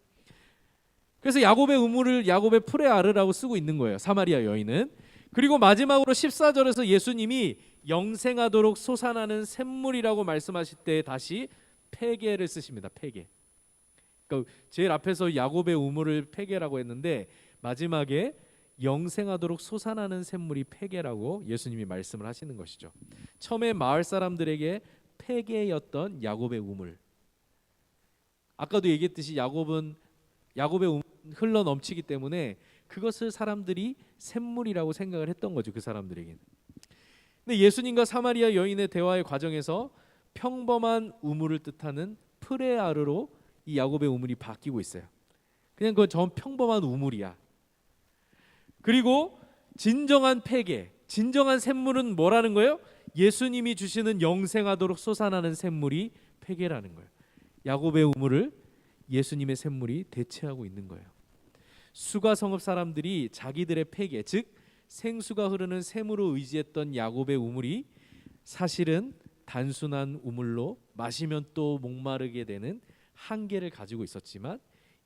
그래서 야곱의 우물을 야곱의 프레아르라고 쓰고 있는 거예요. 사마리아 여인은. 그리고 마지막으로 14절에서 예수님이 영생하도록 솟아나는 샘물이라고 말씀하실 때 다시 페게를 쓰십니다. 페게. 그러니까 제일 앞에서 야곱의 우물을 페게라고 했는데 마지막에 영생하도록 솟아나는 샘물이 페게라고 예수님이 말씀을 하시는 것이죠. 처음에 마을 사람들에게 페게였던 야곱의 우물. 아까도 얘기했듯이 야곱의 우물 흘러 넘치기 때문에 그것을 사람들이 샘물이라고 생각을 했던 거죠. 그 사람들에게는. 근데 예수님과 사마리아 여인의 대화의 과정에서 평범한 우물을 뜻하는 프레아르로 이 야곱의 우물이 바뀌고 있어요. 그냥 그건 전 평범한 우물이야. 그리고 진정한 페게, 진정한 샘물은 뭐라는 거예요? 예수님이 주시는 영생하도록 솟아나는 샘물이 페게라는 거예요. 야곱의 우물을 예수님의 샘물이 대체하고 있는 거예요. 수가 성읍 사람들이 자기들의 페게, 즉 생수가 흐르는 샘으로 의지했던 야곱의 우물이 사실은 단순한 우물로 마시면 또 목마르게 되는 한계를 가지고 있었지만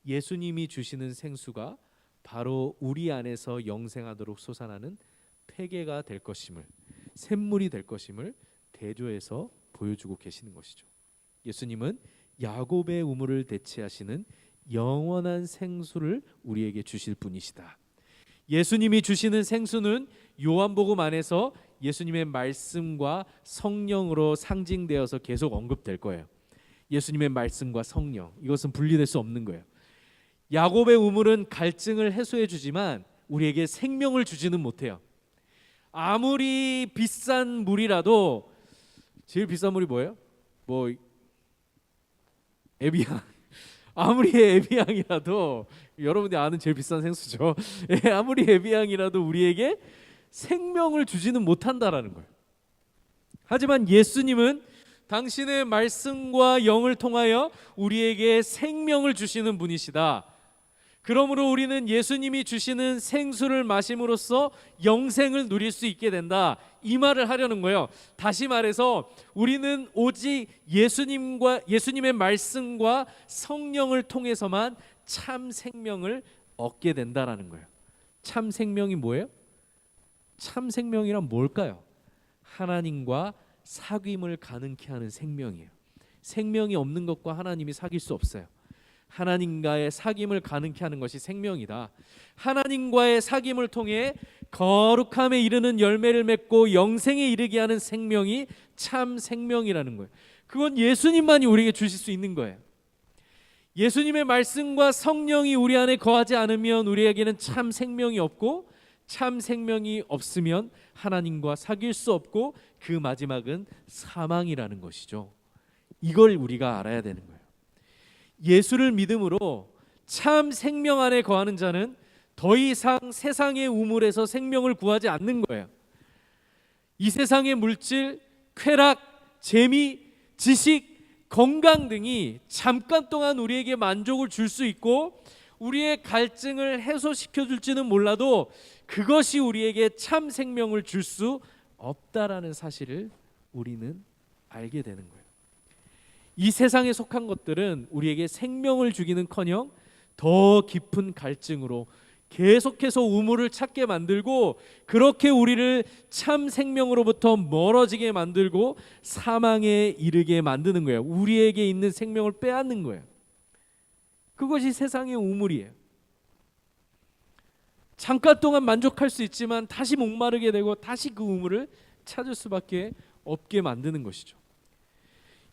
예수님이 주시는 생수가 바로 우리 안에서 영생하도록 솟아나는 페게가 될 것임을, 샘물이 될 것임을 대조해서 보여주고 계시는 것이죠. 예수님은 야곱의 우물을 대체하시는 영원한 생수를 우리에게 주실 분이시다. 예수님이 주시는 생수는 요한복음 안에서 예수님의 말씀과 성령으로 상징되어서 계속 언급될 거예요. 예수님의 말씀과 성령, 이것은 분리될 수 없는 거예요. 야곱의 우물은 갈증을 해소해 주지만 우리에게 생명을 주지는 못해요. 아무리 비싼 물이라도, 제일 비싼 물이 뭐예요? 뭐 에비앙. 아무리 에비앙이라도, 여러분들이 아는 제일 비싼 생수죠. 아무리 에비앙이라도 우리에게 생명을 주지는 못한다라는 거예요. 하지만 예수님은 당신의 말씀과 영을 통하여 우리에게 생명을 주시는 분이시다. 그러므로 우리는 예수님이 주시는 생수를 마심으로써 영생을 누릴 수 있게 된다, 이 말을 하려는 거예요. 다시 말해서 우리는 오직 예수님의 말씀과 성령을 통해서만 참 생명을 얻게 된다라는 거예요. 참 생명이 뭐예요? 참 생명이란 뭘까요? 하나님과 사귐을 가능케 하는 생명이에요. 생명이 없는 것과 하나님이 사귈 수 없어요. 하나님과의 사귐을 가능케 하는 것이 생명이다. 하나님과의 사귐을 통해 거룩함에 이르는 열매를 맺고 영생에 이르게 하는 생명이 참 생명이라는 거예요. 그건 예수님만이 우리에게 주실 수 있는 거예요. 예수님의 말씀과 성령이 우리 안에 거하지 않으면 우리에게는 참 생명이 없고, 참 생명이 없으면 하나님과 사귈 수 없고, 그 마지막은 사망이라는 것이죠. 이걸 우리가 알아야 되는 거예요. 예수를 믿음으로 참 생명 안에 거하는 자는 더 이상 세상의 우물에서 생명을 구하지 않는 거예요. 이 세상의 물질, 쾌락, 재미, 지식, 건강 등이 잠깐 동안 우리에게 만족을 줄 수 있고 우리의 갈증을 해소시켜 줄지는 몰라도 그것이 우리에게 참 생명을 줄 수 없다라는 사실을 우리는 알게 되는 거예요. 이 세상에 속한 것들은 우리에게 생명을 주기는커녕 더 깊은 갈증으로 계속해서 우물을 찾게 만들고, 그렇게 우리를 참 생명으로부터 멀어지게 만들고 사망에 이르게 만드는 거예요. 우리에게 있는 생명을 빼앗는 거예요. 그것이 세상의 우물이에요. 잠깐 동안 만족할 수 있지만 다시 목마르게 되고 다시 그 우물을 찾을 수밖에 없게 만드는 것이죠.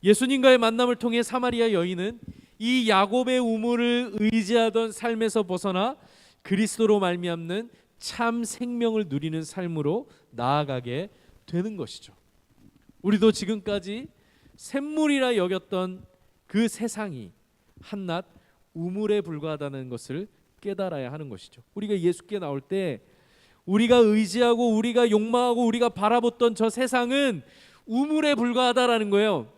예수님과의 만남을 통해 사마리아 여인은 이 야곱의 우물을 의지하던 삶에서 벗어나 그리스도로 말미암는 참 생명을 누리는 삶으로 나아가게 되는 것이죠. 우리도 지금까지 샘물이라 여겼던 그 세상이 한낱 우물에 불과하다는 것을 깨달아야 하는 것이죠. 우리가 예수께 나올 때 우리가 의지하고 우리가 욕망하고 우리가 바라봤던 저 세상은 우물에 불과하다라는 거예요.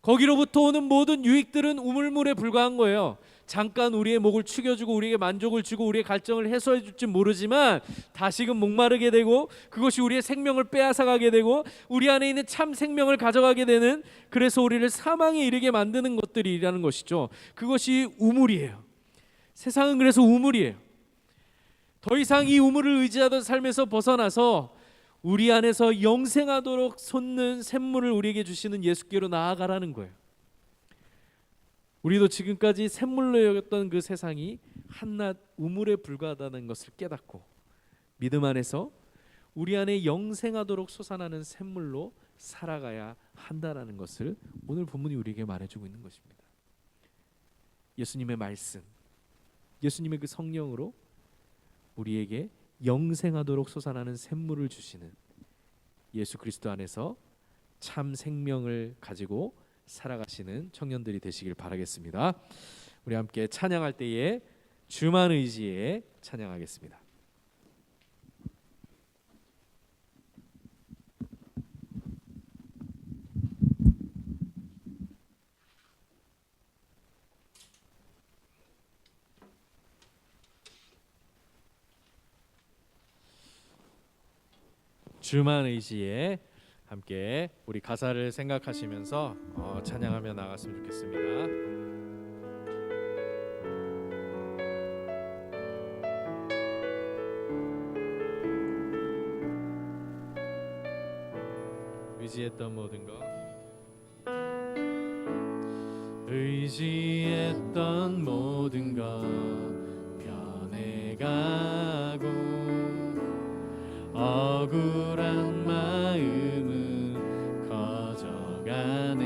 거기로부터 오는 모든 유익들은 우물물에 불과한 거예요. 잠깐 우리의 목을 축여주고 우리에게 만족을 주고 우리의 갈증을 해소해 줄지 모르지만 다시금 목마르게 되고 그것이 우리의 생명을 빼앗아가게 되고 우리 안에 있는 참 생명을 가져가게 되는, 그래서 우리를 사망에 이르게 만드는 것들이라는 것이죠. 그것이 우물이에요. 세상은 그래서 우물이에요. 더 이상 이 우물을 의지하던 삶에서 벗어나서 우리 안에서 영생하도록 솟는 샘물을 우리에게 주시는 예수께로 나아가라는 거예요. 우리도 지금까지 샘물로 여겼던 그 세상이 한낱 우물에 불과하다는 것을 깨닫고 믿음 안에서 우리 안에 영생하도록 솟아나는 샘물로 살아가야 한다라는 것을 오늘 본문이 우리에게 말해주고 있는 것입니다. 예수님의 말씀, 예수님의 그 성령으로 우리에게 영생하도록 솟아나는 샘물을 주시는 예수 그리스도 안에서 참 생명을 가지고 살아가시는 청년들이 되시길 바라겠습니다. 우리 함께 찬양할 때에 주만 의지에 찬양하겠습니다. 주만 의지에 함께 우리 가사를 생각하시면서 찬양하며 나갔으면 좋겠습니다. 의지했던 모든 것, 의지했던 모든 것 변해가고 억울한 마음은 커져가네.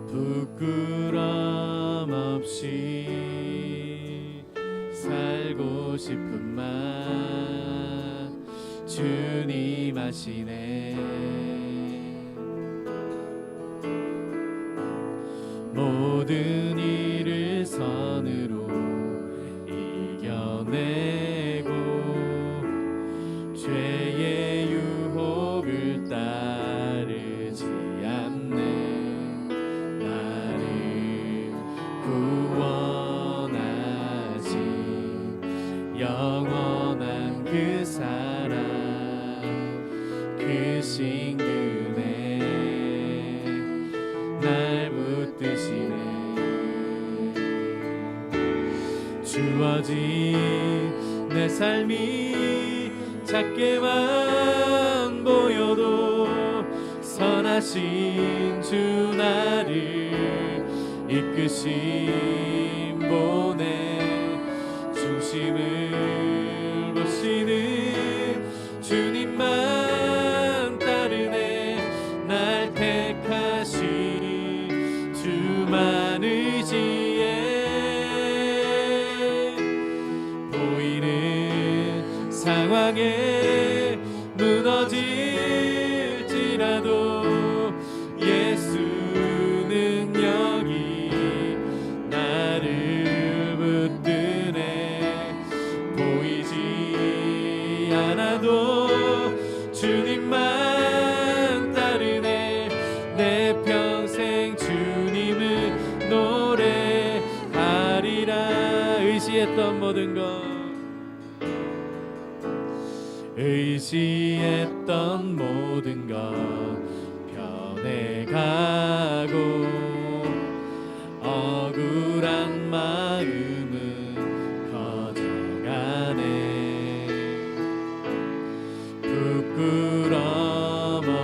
부끄럼 없이 싶은 맘 주님 아시네. 모든 일을 선으로 이겨내고 죄의 유혹을 따르지 않네. 나를 구원하신 영원한 그 사랑 그 신금에 날 붙드시네. 주어진 내 삶이 작게만 보여도 선하신 주 나를 이끄신 분의 중심을 보시는 주님만 따르네. 날 택하신 주만 의지해. 보이는 상황에 무너질지라도 예수 능력이 나를 붙드네. 보이지 않아도 주님만 따르네. 내 평생 주님을 노래하리라. 의지했던 모든 것 의지했던 모든 것 변해가고 억울한 마음은 커져가네. 부끄럼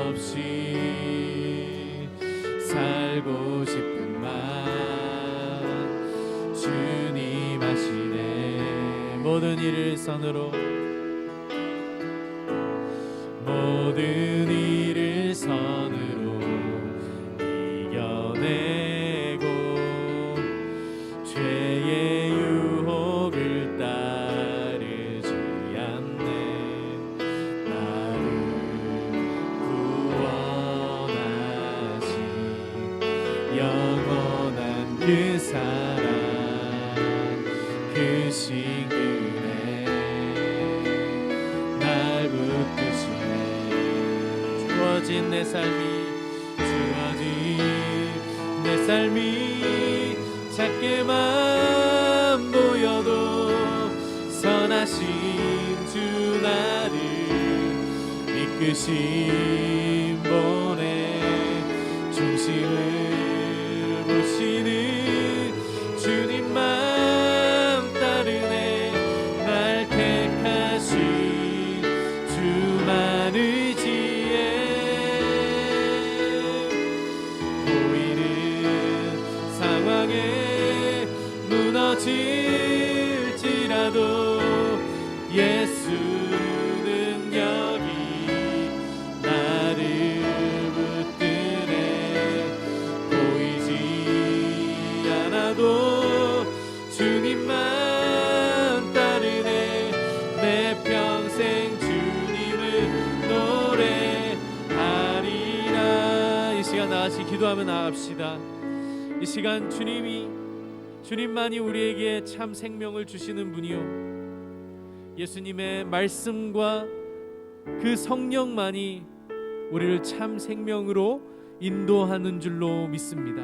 없이 살고 싶은 맘 주님 아시네. 모든 일을 선으로 모든 일을 선으로 이겨내고 죄의 유혹을 따르지 않네. 나를 구원하신 영원한 그 사랑 그 신금에 날 붙드시네. 주어진 내 삶이 작게만 보여도 선하신 주 나를 이끄신 분의 중심을 보시는 주님만 따르네. 날 택하신 주만 의지해. 상황에 무너질지라도 예수 능력이 나를 붙드네. 보이지 않아도 주님만 따르네. 내 평생 주님을 노래하리라. 이 시간 다같이 기도하며 나아갑시다. 이 시간 주님만이 우리에게 참 생명을 주시는 분이요, 예수님의 말씀과 그 성령만이 우리를 참 생명으로 인도하는 줄로 믿습니다.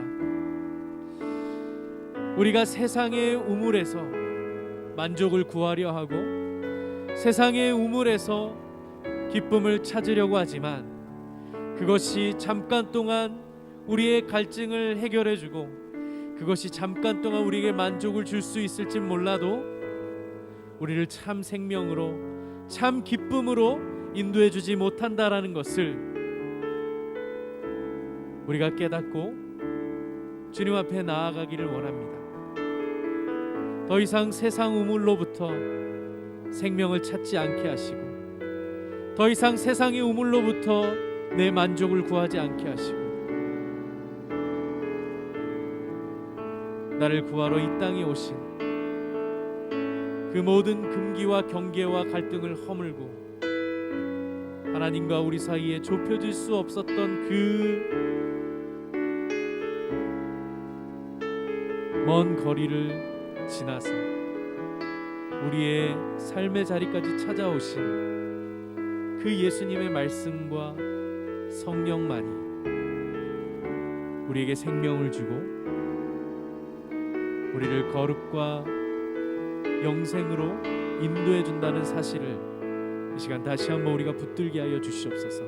우리가 세상의 우물에서 만족을 구하려 하고 세상의 우물에서 기쁨을 찾으려고 하지만 그것이 잠깐 동안 우리의 갈증을 해결해주고 그것이 잠깐 동안 우리에게 만족을 줄 수 있을지 몰라도 우리를 참 생명으로 참 기쁨으로 인도해주지 못한다라는 것을 우리가 깨닫고 주님 앞에 나아가기를 원합니다. 더 이상 세상 우물로부터 생명을 찾지 않게 하시고 더 이상 세상의 우물로부터 내 만족을 구하지 않게 하시고 나를 구하러 이 땅에 오신 그 그 모든 금기와 경계와 갈등을 허물고 하나님과 우리 사이에 좁혀질 수 없었던 그 먼 거리를 지나서 우리의 삶의 자리까지 찾아오신 그 예수님의 말씀과 성령만이 우리에게 생명을 주고 우리를 거룩과 영생으로 인도해 준다는 사실을 이 시간 다시 한번 우리가 붙들게 하여 주시옵소서.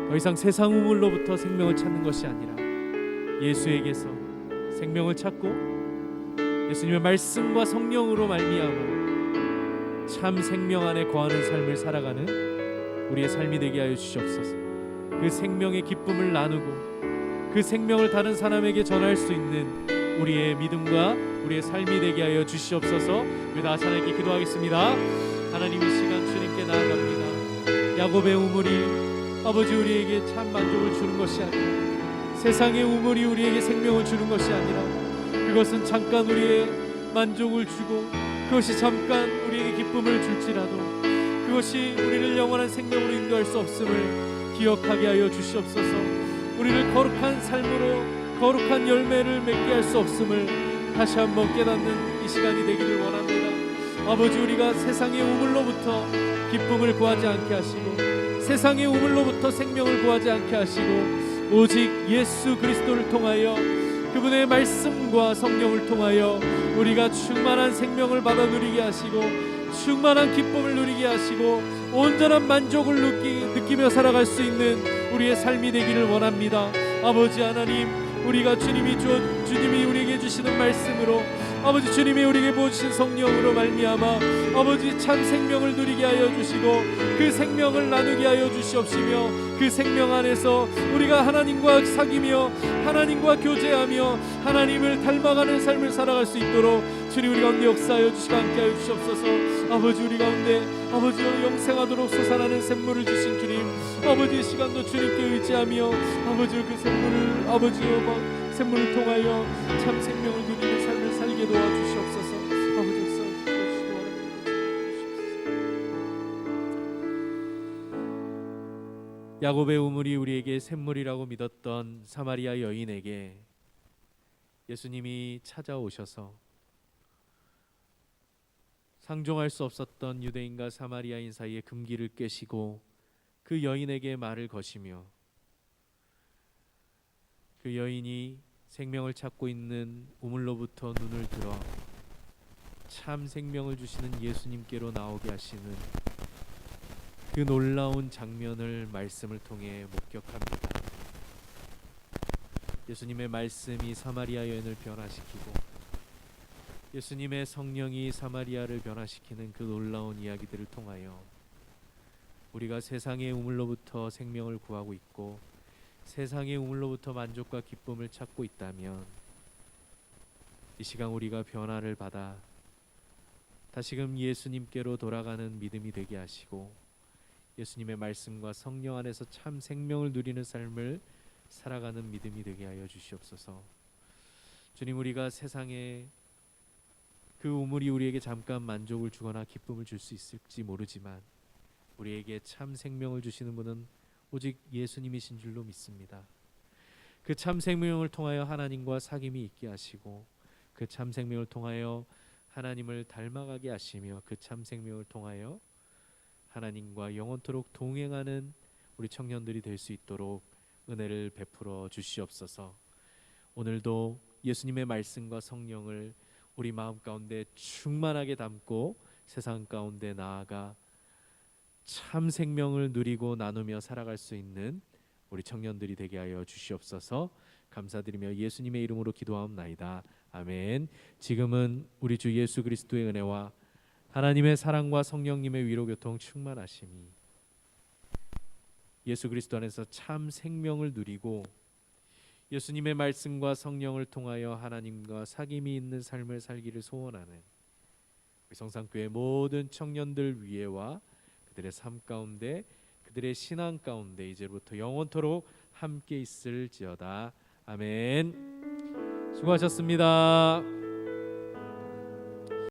더 이상 세상 우물로부터 생명을 찾는 것이 아니라 예수에게서 생명을 찾고 예수님의 말씀과 성령으로 말미암아 참 생명 안에 거하는 삶을 살아가는 우리의 삶이 되게 하여 주시옵소서. 그 생명의 기쁨을 나누고 그 생명을 다른 사람에게 전할 수 있는 우리의 믿음과 우리의 삶이 되게 하여 주시옵소서. 우리 다 하나님께 기도하겠습니다. 하나님, 이 시간 주님께 나아갑니다. 야곱의 우물이 아버지 우리에게 참 만족을 주는 것이 아니라 세상의 우물이 우리에게 생명을 주는 것이 아니라 그것은 잠깐 우리의 만족을 주고 그것이 잠깐 우리에게 기쁨을 줄지라도 그것이 우리를 영원한 생명으로 인도할 수 없음을 기억하게 하여 주시옵소서. 우리를 거룩한 삶으로 거룩한 열매를 맺게 할 수 없음을 다시 한번 깨닫는 이 시간이 되기를 원합니다. 아버지, 우리가 세상의 우물로부터 기쁨을 구하지 않게 하시고 세상의 우물로부터 생명을 구하지 않게 하시고 오직 예수 그리스도를 통하여 그분의 말씀과 성령을 통하여 우리가 충만한 생명을 받아 누리게 하시고 충만한 기쁨을 누리게 하시고 온전한 만족을 느끼며 살아갈 수 있는 우리의 삶이 되기를 원합니다. 아버지 하나님, 우리가 주님이 우리에게 주시는 말씀으로 아버지 주님이 우리에게 부어주신 성령으로 말미암아 아버지 참 생명을 누리게 하여 주시고 그 생명을 나누게 하여 주시옵시며 그 생명 안에서 우리가 하나님과 사귀며 하나님과 교제하며 하나님을 닮아가는 삶을 살아갈 수 있도록 주님 우리 가운데 역사하여 주시고 함께하여 주시옵소서. 아버지, 우리 가운데 아버지 영생하도록 솟아나는 샘물을 주신 주님, 아버지의 시간도 주님께 의지하며 아버지 그 샘물을 아버지여 샘물을 통하여 참 생명을 누리는 삶을 살게 도와주시옵소서. 아버지 야곱의 우물이 우리에게 샘물이라고 믿었던 사마리아 여인에게 예수님이 찾아오셔서 상종할 수 없었던 유대인과 사마리아인 사이의 금기를 깨시고 그 여인에게 말을 거시며 그 여인이 생명을 찾고 있는 우물로부터 눈을 들어 참 생명을 주시는 예수님께로 나오게 하시는 그 놀라운 장면을 말씀을 통해 목격합니다. 예수님의 말씀이 사마리아 여인을 변화시키고 예수님의 성령이 사마리아를 변화시키는 그 놀라운 이야기들을 통하여 우리가 세상의 우물로부터 생명을 구하고 있고 세상의 우물로부터 만족과 기쁨을 찾고 있다면 이 시간 우리가 변화를 받아 다시금 예수님께로 돌아가는 믿음이 되게 하시고 예수님의 말씀과 성령 안에서 참 생명을 누리는 삶을 살아가는 믿음이 되게 하여 주시옵소서. 주님, 우리가 세상에 그 우물이 우리에게 잠깐 만족을 주거나 기쁨을 줄 수 있을지 모르지만 우리에게 참 생명을 주시는 분은 오직 예수님이신 줄로 믿습니다. 그 참 생명을 통하여 하나님과 사귐이 있게 하시고 그 참 생명을 통하여 하나님을 닮아가게 하시며 그 참 생명을 통하여 하나님과 영원토록 동행하는 우리 청년들이 될 수 있도록 은혜를 베풀어 주시옵소서. 오늘도 예수님의 말씀과 성령을 우리 마음 가운데 충만하게 담고 세상 가운데 나아가 참 생명을 누리고 나누며 살아갈 수 있는 우리 청년들이 되게 하여 주시옵소서. 감사드리며 예수님의 이름으로 기도하옵나이다. 아멘. 지금은 우리 주 예수 그리스도의 은혜와 하나님의 사랑과 성령님의 위로 교통 충만하심이 예수 그리스도 안에서 참 생명을 누리고 예수님의 말씀과 성령을 통하여 하나님과 사귐이 있는 삶을 살기를 소원하는 성산교회 모든 청년들 위에와 그들의 삶 가운데 그들의 신앙 가운데 이제부터 영원토록 함께 있을지어다. 아멘. 수고하셨습니다.